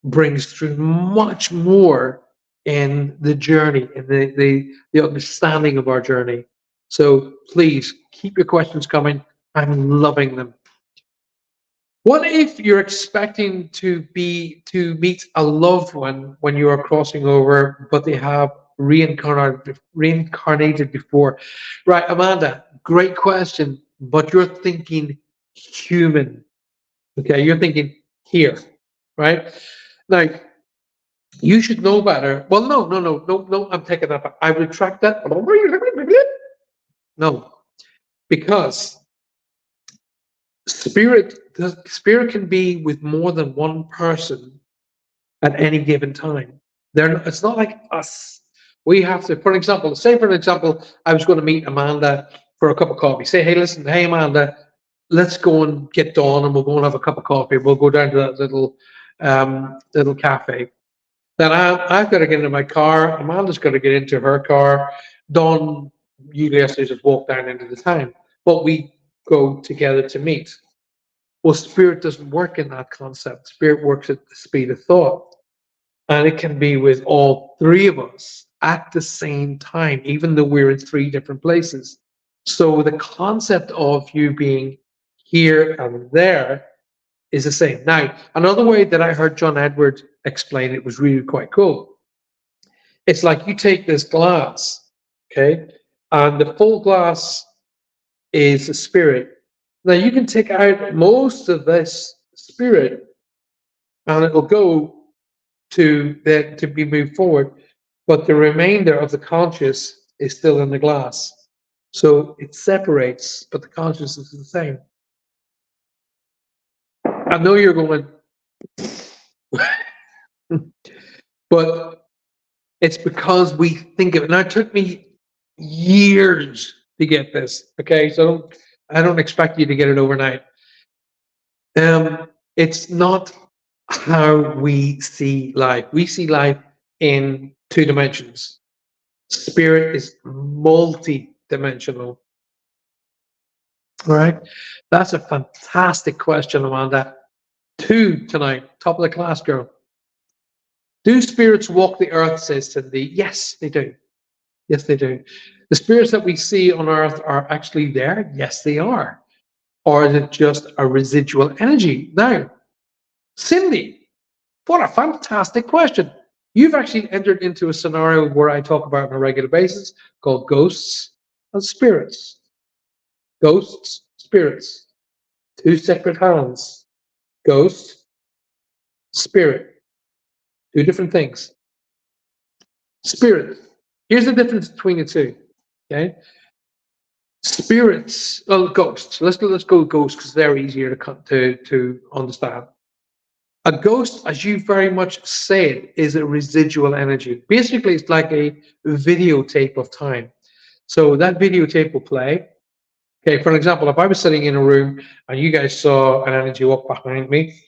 brings through much more in the journey and the understanding of our journey. So please keep your questions coming. I'm loving them. What if you're expecting to meet a loved one when you are crossing over, but they have reincarnated before? Right, Amanda, great question, but you're thinking human. Okay, you're thinking here, right? Now, you should know better. Well, no, I'm taking that back. I retract that. No, because the spirit can be with more than one person at any given time. It's not like us. We have to, for example, I was going to meet Amanda for a cup of coffee. Say, hey, listen, hey, Amanda, let's go and get Dawn and we'll go and have a cup of coffee. We'll go down to that little cafe. Then I've got to get into my car. Amanda's got to get into her car. Dawn usually has to just walk down into the town. But we go together to meet. Well, spirit doesn't work in that concept. Spirit works at the speed of thought. And it can be with all three of us at the same time, even though we're in three different places. So the concept of you being here and there is the same. Now, another way that I heard John Edward explain it was really quite cool. It's like you take this glass, okay, and the full glass is the spirit. Now you can take out most of this spirit and it will go to be moved forward, but the remainder of the conscious is still in the glass. So it separates, but the consciousness is the same. I know you're going, but it's because we think of it. Now it took me years to get this. Okay, so I don't expect you to get it overnight. It's not how we see life. We see life in two dimensions. Spirit is multi-dimensional. All right, that's a fantastic question, Amanda. 2 tonight, top of the class, girl. Do spirits walk the earth, says Cindy? Yes, they do. Yes, they do. The spirits that we see on earth are actually there. Yes, they are. or is it just a residual energy? Now, Cindy, what a fantastic question. You've actually entered into a scenario where I talk about on a regular basis called ghosts and spirits. Ghosts, spirits, two separate hands. Ghost, spirit, two different things. Spirit. Here's the difference between the two. Okay. Spirits, well, ghosts. Let's go ghosts because they're easier to understand. A ghost, as you very much said, is a residual energy. Basically, it's like a videotape of time. So that videotape will play. Okay, for example, if I was sitting in a room and you guys saw an energy walk behind me,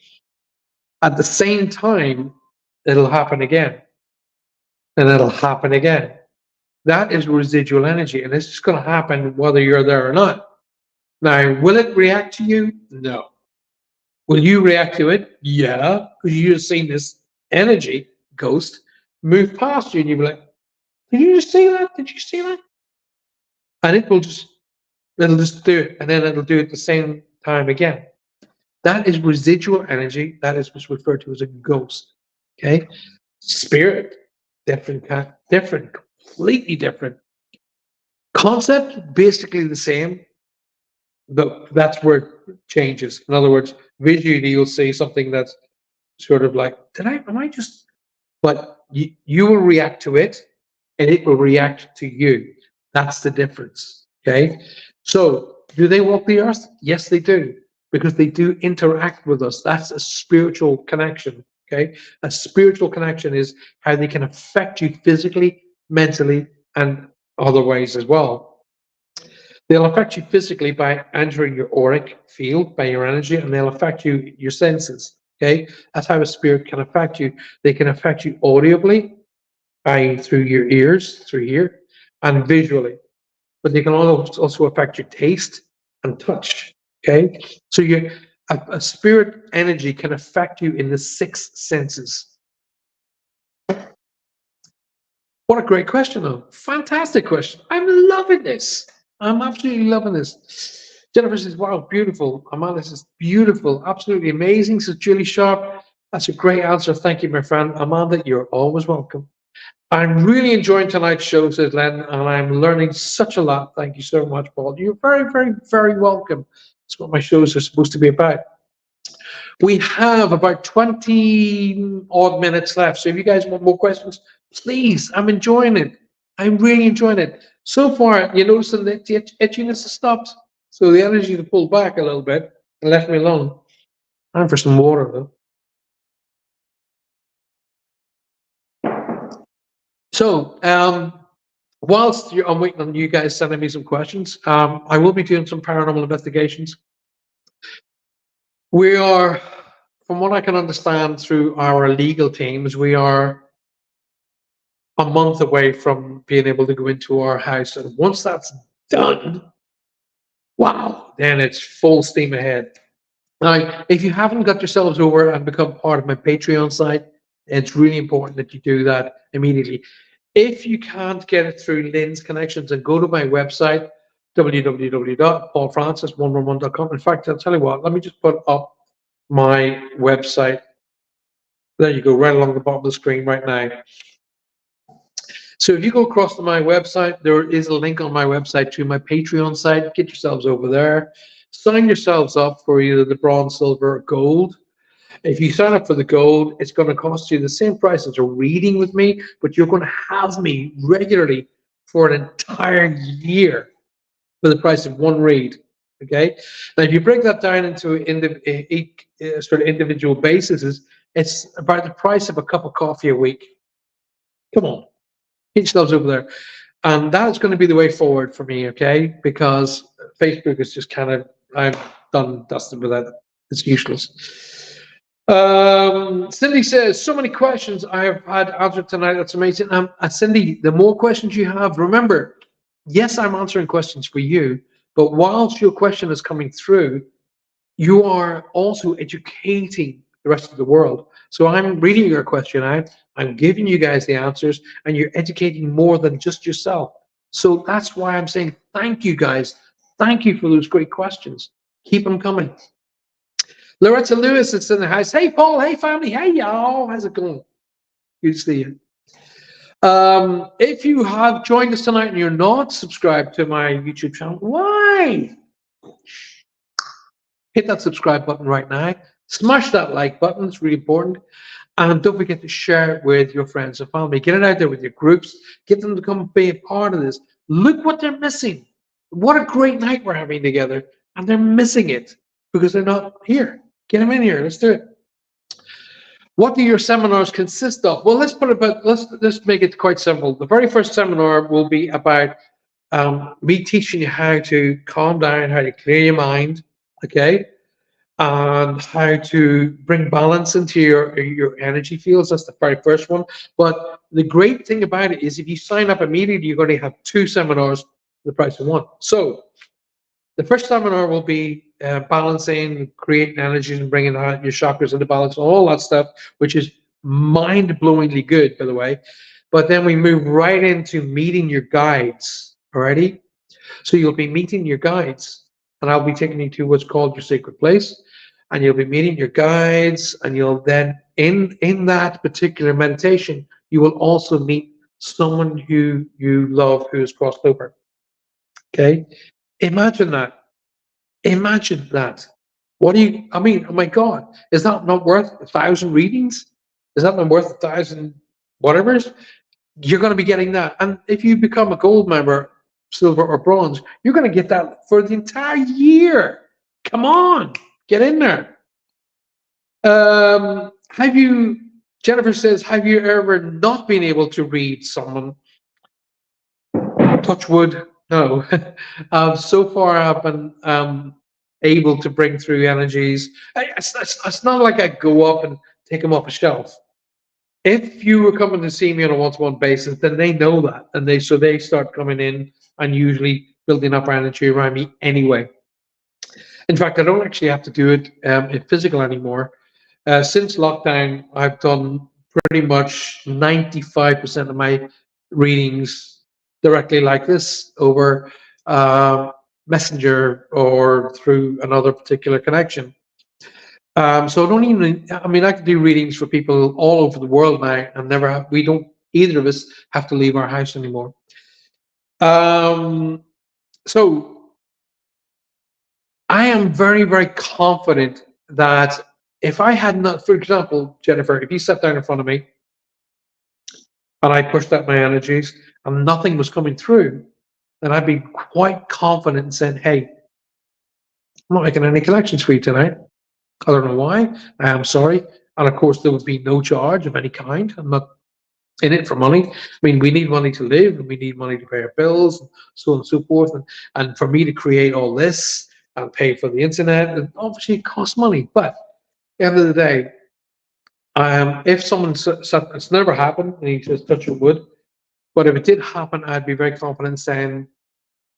at the same time, it'll happen again. And it'll happen again. That is residual energy, and it's just going to happen whether you're there or not. Now, will it react to you? No. Will you react to it? Yeah, because you just seen this energy ghost move past you, and you'll be like, "Did you just see that? Did you see that?" And it'll just do it, and then it'll do it at the same time again. That is residual energy. That is what's referred to as a ghost. Okay, spirit, different, completely different. Concept, basically the same, but that's where it changes. In other words, visually you'll see something that's sort of like, am I just, but you will react to it and it will react to you. That's the difference, okay? So do they walk the earth? Yes, they do, because they do interact with us. That's a spiritual connection, okay? A spiritual connection is how they can affect you physically, mentally, and other ways as well. They'll affect you physically by entering your auric field, by your energy, and they'll affect your senses. Okay, that's how a spirit can affect you. They can affect you audibly, by through your ears, through here, and visually. But they can also affect your taste and touch. Okay, so a spirit energy can affect you in the 6 senses. What a great question, though. Fantastic question. I'm loving this. I'm absolutely loving this. Jennifer says, wow, beautiful. Amanda says, beautiful. Absolutely amazing. Says Julie Sharp. That's a great answer. Thank you, my friend. Amanda, you're always welcome. I'm really enjoying tonight's show, says Len, and I'm learning such a lot. Thank you so much, Paul. You're very, very, very welcome. That's what my shows are supposed to be about. We have about 20 odd minutes left. So if you guys want more questions, please, I'm enjoying it. I'm really enjoying it. So far, you're noticing that the itchiness has stopped. So the energy to pull back a little bit and left me alone. Time for some water, though. So, whilst I'm waiting on you guys sending me some questions, I will be doing some paranormal investigations. We are, from what I can understand through our legal teams, we are a month away from being able to go into our house. And once that's done, wow, then it's full steam ahead. Now, if you haven't got yourselves over and become part of my Patreon site, it's really important that you do that immediately. If you can't get it through Lynn's Connections, and go to my website, www.paulfrancis111.com. In fact, I'll tell you what, let me just put up my website. There you go, right along the bottom of the screen right now. So if you go across to my website, there is a link on my website to my Patreon site. Get yourselves over there. Sign yourselves up for either the bronze, silver, or gold. If you sign up for the gold, it's going to cost you the same price as a reading with me, but you're going to have me regularly for an entire year for the price of one read. Okay. Now, if you break that down into sort of individual bases, it's about the price of a cup of coffee a week. Come on, get yourselves over there. And that's going to be the way forward for me, okay? Because Facebook is just kind of, I'm done dusted with that. It's useless. Cindy says, so many questions I have had answered tonight. That's amazing. Cindy, the more questions you have, remember, yes, I'm answering questions for you, but whilst your question is coming through, you are also educating the rest of the world. So I'm reading your question out, I'm giving you guys the answers, and you're educating more than just yourself. So that's why I'm saying thank you, guys. Thank you for those great questions. Keep them coming. Loretta Lewis is in the house. Hey, Paul. Hey, family. Hey, y'all. How's it going? Good to see you. If you have joined us tonight and you're not subscribed to my YouTube channel, why? Hit that subscribe button right now. Smash that like button. It's really important. And don't forget to share it with your friends and family. Get it out there with your groups. Get them to come be a part of this. Look what they're missing. What a great night we're having together. And they're missing it because they're not here. Get them in here. Let's do it. What do your seminars consist of? Well, let's make it quite simple. The very first seminar will be about me teaching you how to calm down, how to clear your mind, okay, and how to bring balance into your energy fields. That's the very first one. But the great thing about it is if you sign up immediately, you're going to have 2 seminars for the price of 1. So the first seminar will be balancing, creating energies and bringing out your chakras into balance, all that stuff, which is mind-blowingly good, by the way. But then we move right into meeting your guides, alrighty? So you'll be meeting your guides, and I'll be taking you to what's called your sacred place, and you'll be meeting your guides, and you'll then, in that particular meditation, you will also meet someone who you love who has crossed over, okay? Imagine that. Imagine that. What do you, I mean, oh my God, is that not worth 1,000 readings? Is that not worth 1,000 whatevers? You're going to be getting that. And if you become a gold member, silver or bronze, you're going to get that for the entire year. Come on, get in there. Jennifer says, have you ever not been able to read someone? Touch wood, no. So far, I've been able to bring through energies. It's not like I go up and take them off a shelf. If you were coming to see me on a one-to-one basis, then they know that, and they start coming in and usually building up energy around me anyway. In fact, I don't actually have to do it in physical anymore. Since lockdown, I've done pretty much 95% of my readings directly like this over Messenger or through another particular connection. So I don't even, I mean, I can do readings for people all over the world now and we don't, either of us have to leave our house anymore. So I am very, very confident that if I had not, for example, Jennifer, if you sat down in front of me and I pushed out my energies and nothing was coming through, then I'd be quite confident in saying, hey, I'm not making any connections for you tonight. I don't know why. I am sorry. And of course, there would be no charge of any kind. I'm not in it for money. I mean, we need money to live and we need money to pay our bills and so on and so forth. And for me to create all this and pay for the internet, and obviously it costs money. But at the end of the day, if someone it's never happened, and he says, touch your wood. But if it did happen, I'd be very confident saying,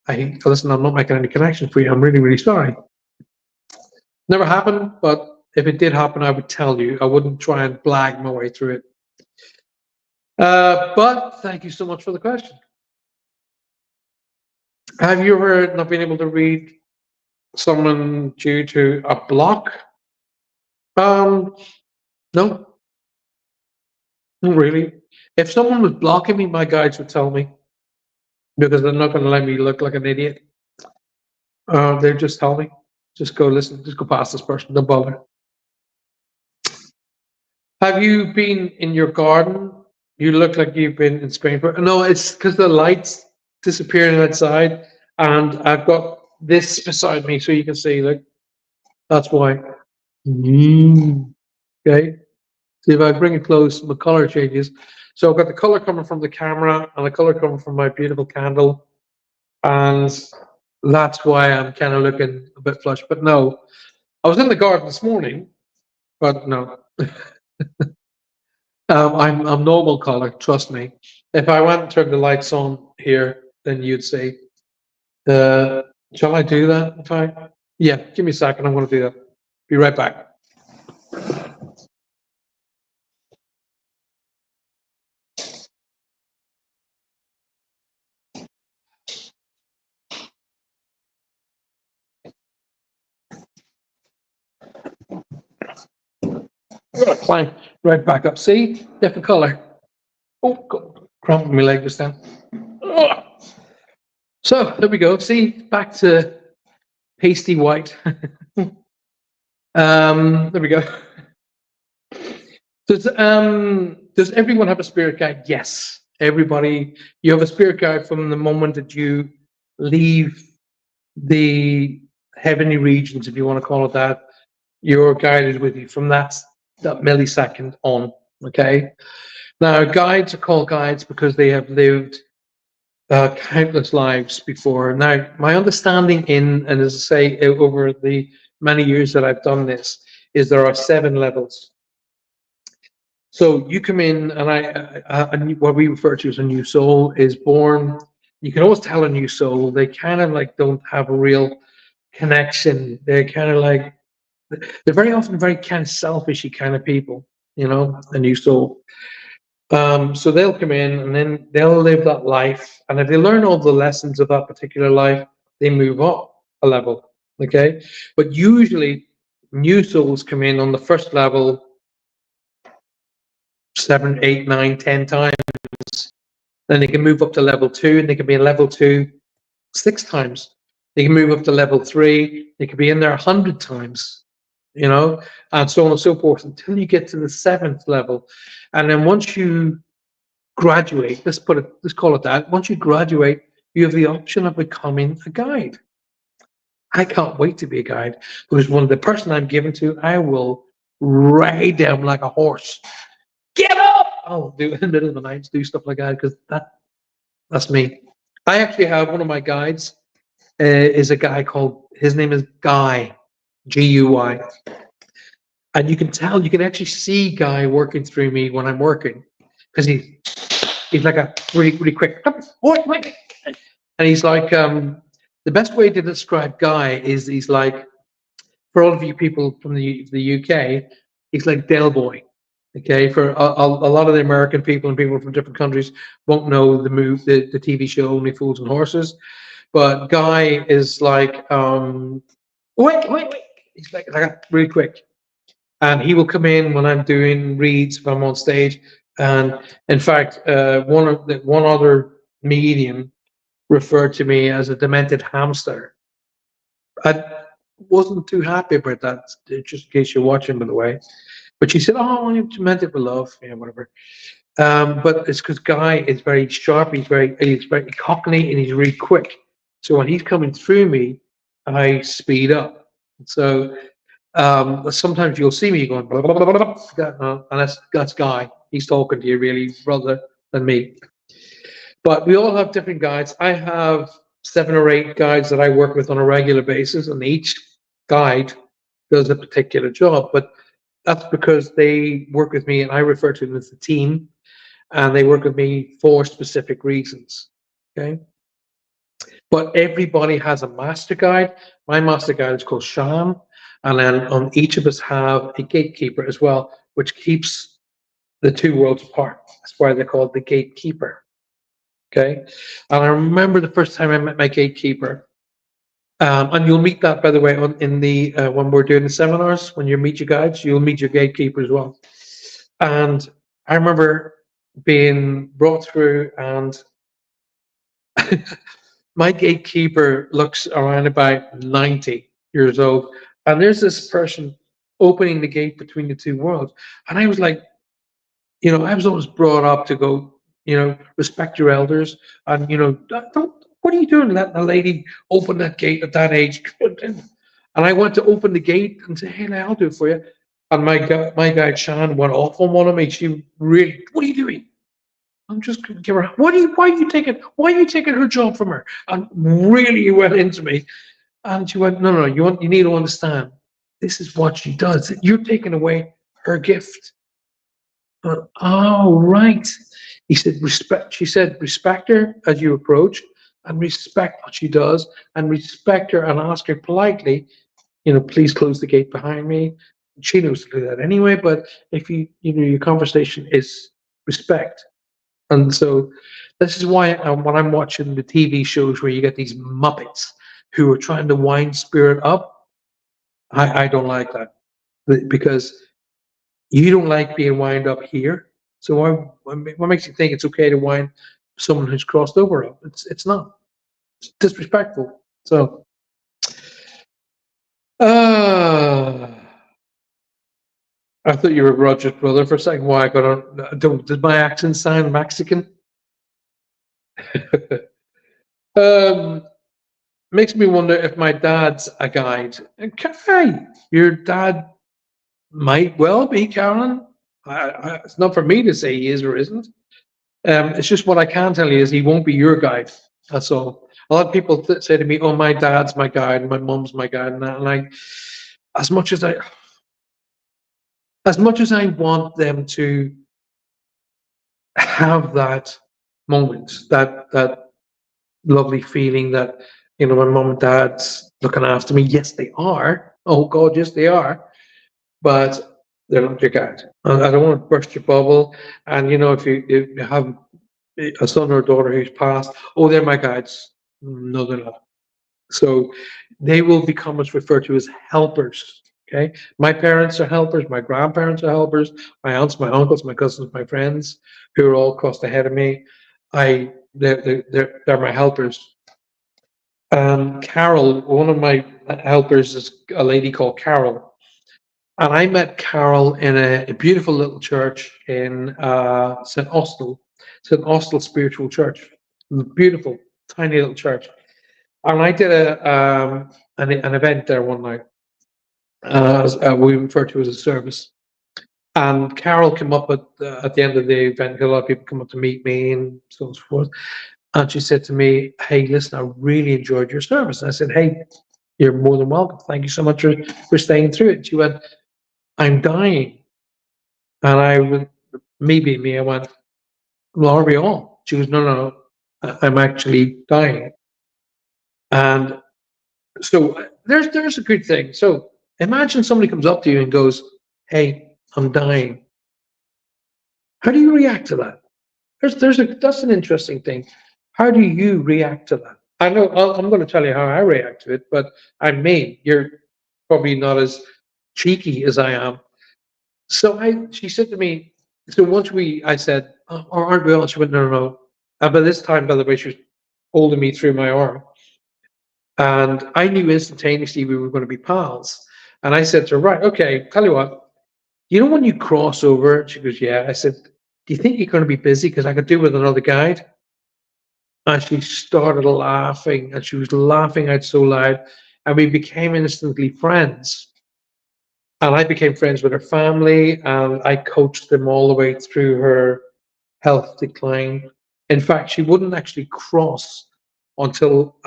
hey, listen, I'm not making any connection for you. I'm really, really sorry. Never happened, but if it did happen, I would tell you. I wouldn't try and blag my way through it. But thank you so much for the question. Have you ever not been able to read someone due to a block? No, not really. If someone was blocking me, my guides would tell me because they're not going to let me look like an idiot. They'd just tell me, just go listen, just go past this person, don't bother. Have you been in your garden? You look like you've been in Spain. No, it's because the lights disappearing outside, and I've got this beside me so you can see. Look, that's why. Okay. See if I bring it close, the color changes. So I've got the color coming from the camera and the color coming from my beautiful candle, and that's why I'm kind of looking a bit flushed. But no, I was in the garden this morning, but no. I'm normal color, trust me. If I went and turned the lights on here, then you'd see. Shall I do that? Yeah, give me a second. I'm going to do that. Be right back. gonna climb right back up. See, different color. Oh, God, cramp my leg just then. Oh. So there we go. See, back to pasty white. There we go. Does everyone have a spirit guide? Yes. Everybody, you have a spirit guide from the moment that you leave the heavenly regions, if you want to call it that. You're guided with you from that millisecond on. Okay. Now, guides are called guides because they have lived countless lives before. Now, my understanding and as I say, over the many years that I've done this, is there are 7 levels. So you come in, and what we refer to as a new soul is born. You can always tell a new soul. They kind of like don't have a real connection. They're kind of like, they're very often very kind of selfishy kind of people, a new soul. So they'll come in and then they'll live that life. And if they learn all the lessons of that particular life, they move up a level. Okay. But usually new souls come in on the first level 7, 8, 9, 10 times. Then they can move up to level 2 and they can be in level 2 6 times. They can move up to level 3. They can be in there 100 times, and so on and so forth until you get to the 7th level. And then once you graduate, let's call it that. Once you graduate, you have the option of becoming a guide. I can't wait to be a guide because the person I'm given to, I will ride them like a horse. Get up! I'll do in the middle of the night, do stuff like that because that's me. I actually have one of my guides is a guy his name is Guy, G-U-Y. And you can actually see Guy working through me when I'm working because he's like a really, really quick, and he's like, the best way to describe Guy is he's like, for all of you people from the UK, he's like Del Boy. Okay, for a lot of the American people and people from different countries won't know the TV show Only Fools and Horses, but Guy is like, wait, he's like really quick, and he will come in when I'm doing reads, if I'm on stage, and in fact, one other medium referred to me as a demented hamster. I wasn't too happy about that, just in case you're watching, by the way. But she said, "Oh, you're demented with love, whatever." But it's because Guy is very sharp. He's very cockney, and he's really quick. So when he's coming through me, I speed up. So sometimes you'll see me going, blah, blah, blah, blah, blah, and that's Guy. He's talking to you really rather than me. But we all have different guides. I have 7 or 8 guides that I work with on a regular basis, and each guide does a particular job. But that's because they work with me, and I refer to them as the team, and they work with me for specific reasons. Okay. But everybody has a master guide. My master guide is called Shan, and then on each of us have a gatekeeper as well, which keeps the 2 worlds apart. That's why they're called the gatekeeper. Okay. And I remember the first time I met my gatekeeper. And you'll meet that, by the way, in the when we're doing the seminars. When you meet your guides, you'll meet your gatekeeper as well. And I remember being brought through, and my gatekeeper looks around about 90 years old, and there's this person opening the gate between the 2 worlds, and I was like, I was always brought up to go, respect your elders, and don't. What are you doing, letting a lady open that gate at that age? And I went to open the gate and say, "Hey, I'll do it for you." And my guide Shan went off on one of me. She really, "What are you doing?" I'm just going to give her. Why are you taking her job from her? And really went into me. And she went, "No, you need to understand. This is what she does. You're taking away her gift." But, oh, right. He said, "Respect." She said, "Respect her as you approach, and respect what she does, and respect her and ask her politely, please close the gate behind me." She knows to do that anyway, but if your conversation is respect. And so this is why when I'm watching the TV shows where you get these Muppets who are trying to wind spirit up, I don't like that, because You don't like being wind up here. So what makes you think it's okay to wind someone who's crossed over up? It's not. It's disrespectful. So, uh, I thought you were Roger's brother for a second. Why I got on? Did my accent sound Mexican? um, Makes me wonder if my dad's a guide. Okay, your dad might well be, Carolyn. It's not for me to say he is or isn't. It's just what I can tell you is he won't be your guide. That's all. A lot of people say to me, "Oh, my dad's my guide, and my mum's my guide," and that. And I, as much as I, as much as I want them to have that moment, that lovely feeling that my mum and dad's looking after me. Yes, they are. Oh God, yes, they are. But they're not your guide. I don't want to burst your bubble. And if you have a son or a daughter who's passed, oh, they're my guides. No, they're not. So they will become what's referred to as helpers. Okay, my parents are helpers. My grandparents are helpers. My aunts, my uncles, my cousins, my friends, who are all crossed ahead of me. They're my helpers. Carol, one of my helpers is a lady called Carol. And I met Carol in a beautiful little church in St. Austell Spiritual Church. Beautiful, tiny little church. And I did an event there one night. We refer to as a service. And Carol came up at the end of the event. A lot of people come up to meet me and so on and so forth. And she said to me, "Hey, listen, I really enjoyed your service." And I said, "Hey, you're more than welcome. Thank you so much for staying through it." She went, "I'm dying." And I went, me, I went, "Well, are we all?" She goes, No, I'm actually dying. And so there's a good thing. So imagine somebody comes up to you and goes, "Hey, I'm dying." How do you react to that? That's an interesting thing. How do you react to that? I know I'm going to tell you how I react to it, but I'm me. You're probably not as cheeky as I am. So she said to me, so I said, "Oh, aren't we all?" She went, "No, no, no." And by this time, by the way, she was holding me through my arm. And I knew instantaneously we were going to be pals. And I said to her, "Right, okay, tell you what, when you cross over," she goes, "Yeah." I said, "Do you think you're going to be busy? Because I could do with another guide." And she started laughing, and she was laughing out so loud. And we became instantly friends. And I became friends with her family, and I coached them all the way through her health decline. In fact, she wouldn't actually cross until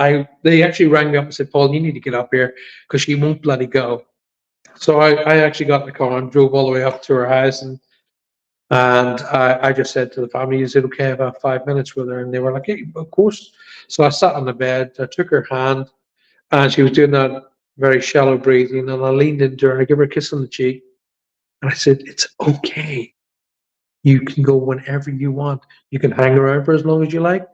they actually rang me up and said, "Paul, you need to get up here because she won't bloody go." So I actually got in the car and drove all the way up to her house, and I just said to the family, "Is it okay if I have 5 minutes with her?" And they were like, "Hey, of course." So I sat on the bed, I took her hand, and she was doing that very shallow breathing, and I leaned into her and I gave her a kiss on the cheek, and I said, "It's okay. You can go whenever you want. You can hang around for as long as you like,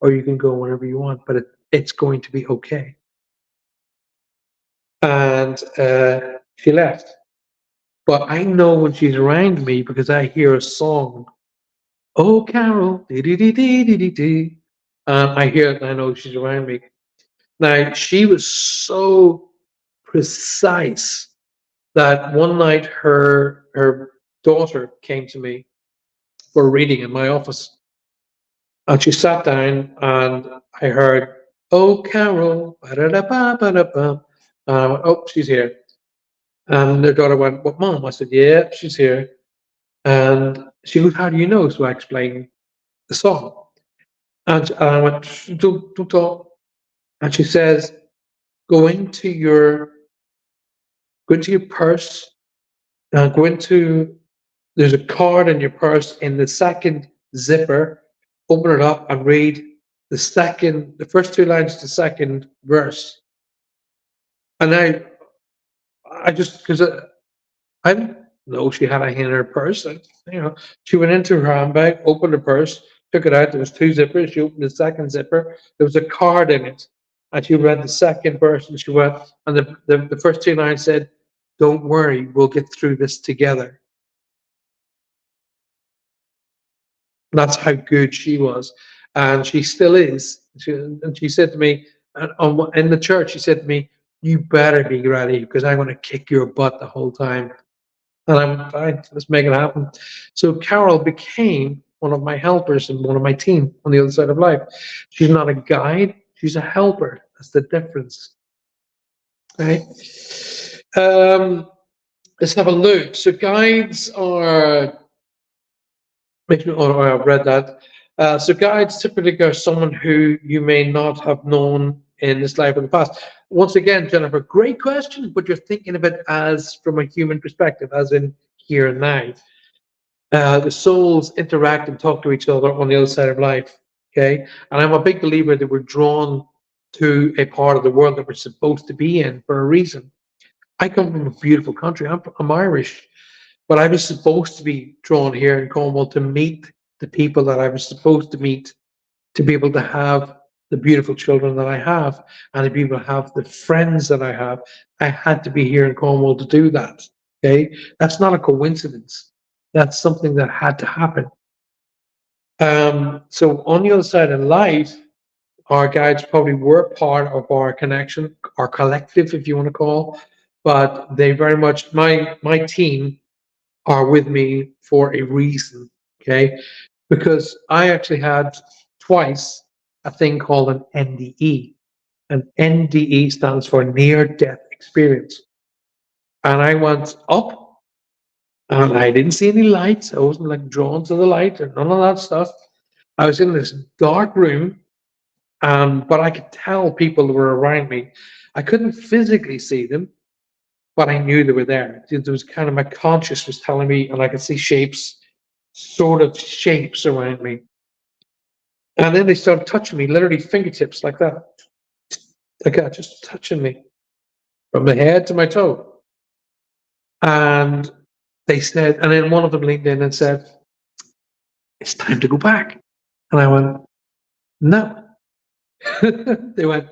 or you can go whenever you want, but it's going to be okay." And she left. But I know when she's around me because I hear a song. "Oh, Carol, dee dee dee dee dee dee dee." I hear it and I know she's around me. Now, she was so precise that one night her daughter came to me for a reading in my office. And she sat down and I heard, "Oh, Carol, ba-da-da-ba, ba-da-ba." And I went, "Oh, she's here." And their daughter went, "What, Mom?" I said, "Yeah, she's here." And she goes, "How do you know?" So I explained the song. And I went, Don't talk." And she says, "Go into your purse, go into, there's a card in your purse in the second zipper, open it up and read the first two lines of the second verse." And I just, because I didn't know she had a hand in her purse. She went into her handbag, opened her purse, took it out. There was two zippers. She opened the second zipper. There was a card in it, and she read the second verse. And she went, and the first two lines said, "Don't worry, we'll get through this together." That's how good she was, and she still is. And she said to me, in the church, she said to me, "You better be ready because I'm going to kick your butt the whole time." And I'm fine. Let's make it happen. So Carol became one of my helpers and one of my team on the other side of life. She's not a guide; she's a helper. That's the difference, right? Um, let's have a look. So guides are. Oh, I've read that. So guides typically are someone who you may not have known in this life in the past. Once again, Jennifer, great question, but you're thinking of it as from a human perspective, as in here and now. The souls interact and talk to each other on the other side of life. Okay, and I'm a big believer that we're drawn to a part of the world that we're supposed to be in for a reason. I come from a beautiful country. I'm Irish, but I was supposed to be drawn here in Cornwall to meet the people that I was supposed to meet, to be able to have the beautiful children that I have, and to be able to have the friends that I have. I had to be here in Cornwall to do that. Okay, that's not a coincidence. That's something that had to happen. So on the other side of life, our guides probably were part of our connection, our collective, if you want to call, but they very much my team are with me for a reason, okay? Because I actually had twice a thing called an NDE. An NDE stands for near death experience. And I went up and I didn't see any lights. I wasn't like drawn to the light or none of that stuff. I was in this dark room, but I could tell people were around me. I couldn't physically see them, but I knew they were there. There was kind of my conscious was telling me, and I could see shapes, sort of shapes around me. And then they started touching me, literally fingertips like that, just touching me from the head to my toe. And they said, and then one of them leaned in and said, "It's time to go back." And I went, "No." They went,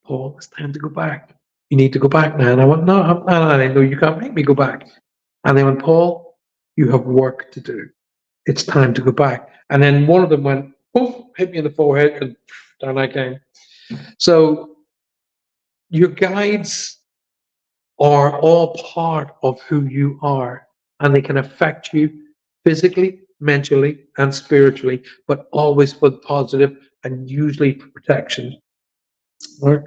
"Paul, it's time to go back. You need to go back now." And I went, "No, I know you can't make me go back." And they went, "Paul, you have work to do. It's time to go back." And then one of them went, poof, hit me in the forehead, and down I came. So your guides are all part of who you are, and they can affect you physically, mentally, and spiritually, but always for the positive and usually for protection. Right?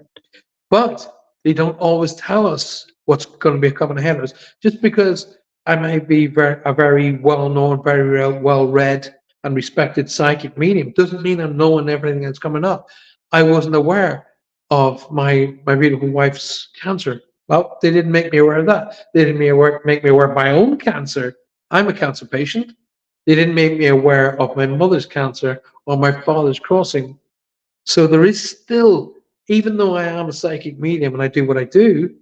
But they don't always tell us what's going to be coming ahead of us. Just because I may be a very well-known, very well-read and respected psychic medium doesn't mean I'm knowing everything that's coming up. I wasn't aware of my beautiful wife's cancer. Well, they didn't make me aware of that. They didn't make me aware of my own cancer. I'm a cancer patient. They didn't make me aware of my mother's cancer or my father's crossing. So there is still, even though I am a psychic medium and I do what I do,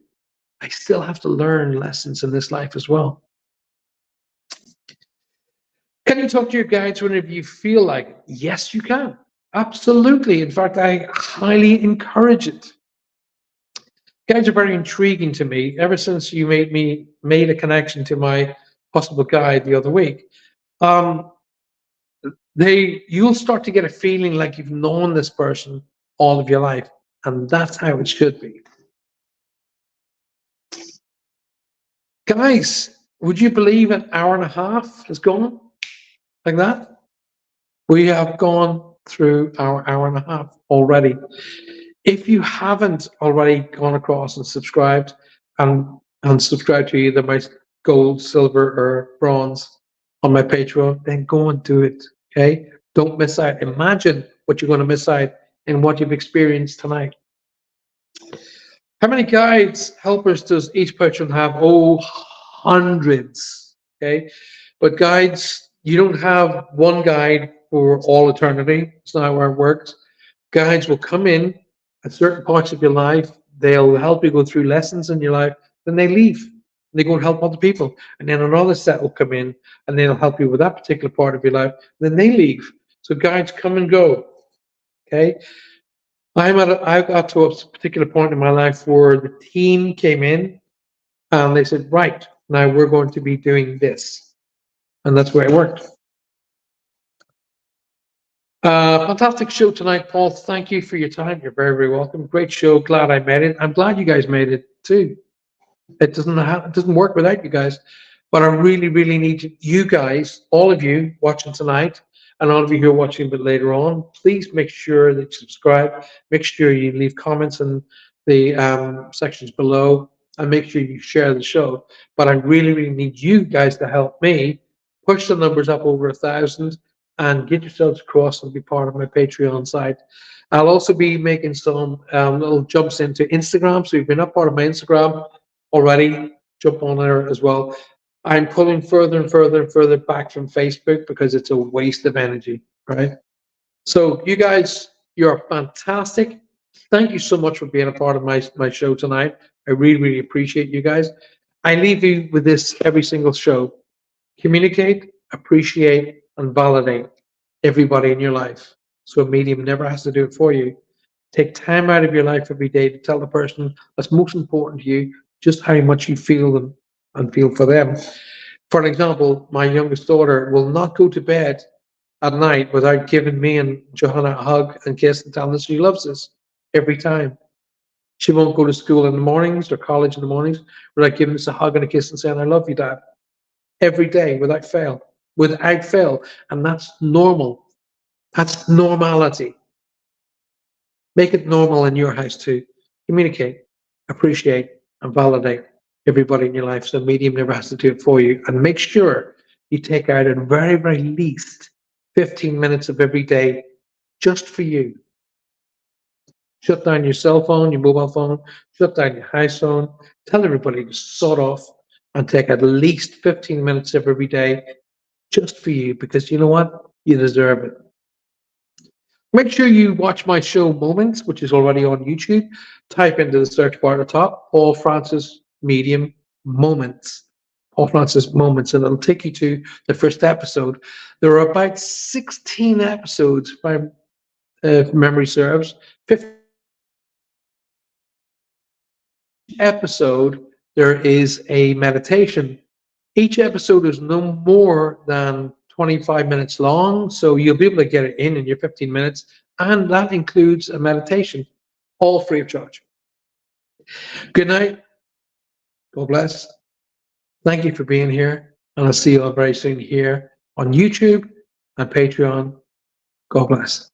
I still have to learn lessons in this life as well. Can you talk to your guides whenever you feel like it? Yes, you can. Absolutely. In fact, I highly encourage it. Guides are very intriguing to me. Ever since you made a connection to my possible guide the other week, you'll start to get a feeling like you've known this person all of your life, and that's how it should be. Guys, would you believe an hour and a half has gone like that? We have gone through our hour and a half already. If you haven't already gone across and subscribed and subscribed to either my gold, silver, or bronze on my Patreon, then go and do it. Okay? Don't miss out. Imagine what you're going to miss out in what you've experienced tonight. How many guides, helpers does each patron have? Oh, hundreds. Okay? But guides, you don't have one guide for all eternity. It's not how it works. Guides will come in at certain parts of your life. They'll help you go through lessons in your life. Then they leave. They go and help other people. And then another set will come in and they'll help you with that particular part of your life. Then they leave. So guides come and go. Okay? I got to a particular point in my life where the team came in and they said, right, now we're going to be doing this. And that's where it worked. Fantastic show tonight, Paul. Thank you for your time. You're very, very welcome. Great show. Glad I made it. I'm glad you guys made it too. It doesn't work without you guys. But I really, really need you guys, all of you watching tonight, and all of you who are watching a bit later on. Please make sure that you subscribe. Make sure you leave comments in the sections below, and make sure you share the show. But I really, really need you guys to help me push the numbers up over 1,000 and get yourselves across and be part of my Patreon site. I'll also be making some little jumps into Instagram. So you've been a part of my Instagram already, jump on there as well. I'm pulling further and further and further back from Facebook because it's a waste of energy, right? So you guys, you're fantastic. Thank you so much for being a part of my show tonight. I really, really appreciate you guys. I leave you with this every single show. Communicate, appreciate, and validate everybody in your life. So a medium never has to do it for you. Take time out of your life every day to tell the person that's most important to you just how much you feel them and feel for them. For an example, my youngest daughter will not go to bed at night without giving me and Johanna a hug and kiss and telling us she loves us every time. She won't go to school in the mornings or college in the mornings without giving us a hug and a kiss and saying, I love you, Dad. Every day without fail. Without fail. And that's normal. That's normality. Make it normal in your house too. Communicate, appreciate, and validate everybody in your life so medium never has to do it for you. And make sure you take out at very, very least 15 minutes of every day just for you. Shut down your cell phone, your mobile phone, shut down your house phone. Tell everybody to sort off and take at least 15 minutes of every day just for you, because you know what? You deserve it. Make sure you watch my show Moments, which is already on YouTube. Type into the search bar at the top, Paul Francis Medium Moments. Paul Francis Moments, and it'll take you to the first episode. There are about 16 episodes, if memory serves. 50 episode, there is a meditation. Each episode is no more than 25 minutes long, so you'll be able to get it in your 15 minutes, and that includes a meditation, all free of charge. Good night. God bless. Thank you for being here, and I'll see you all very soon here on YouTube and Patreon. God bless.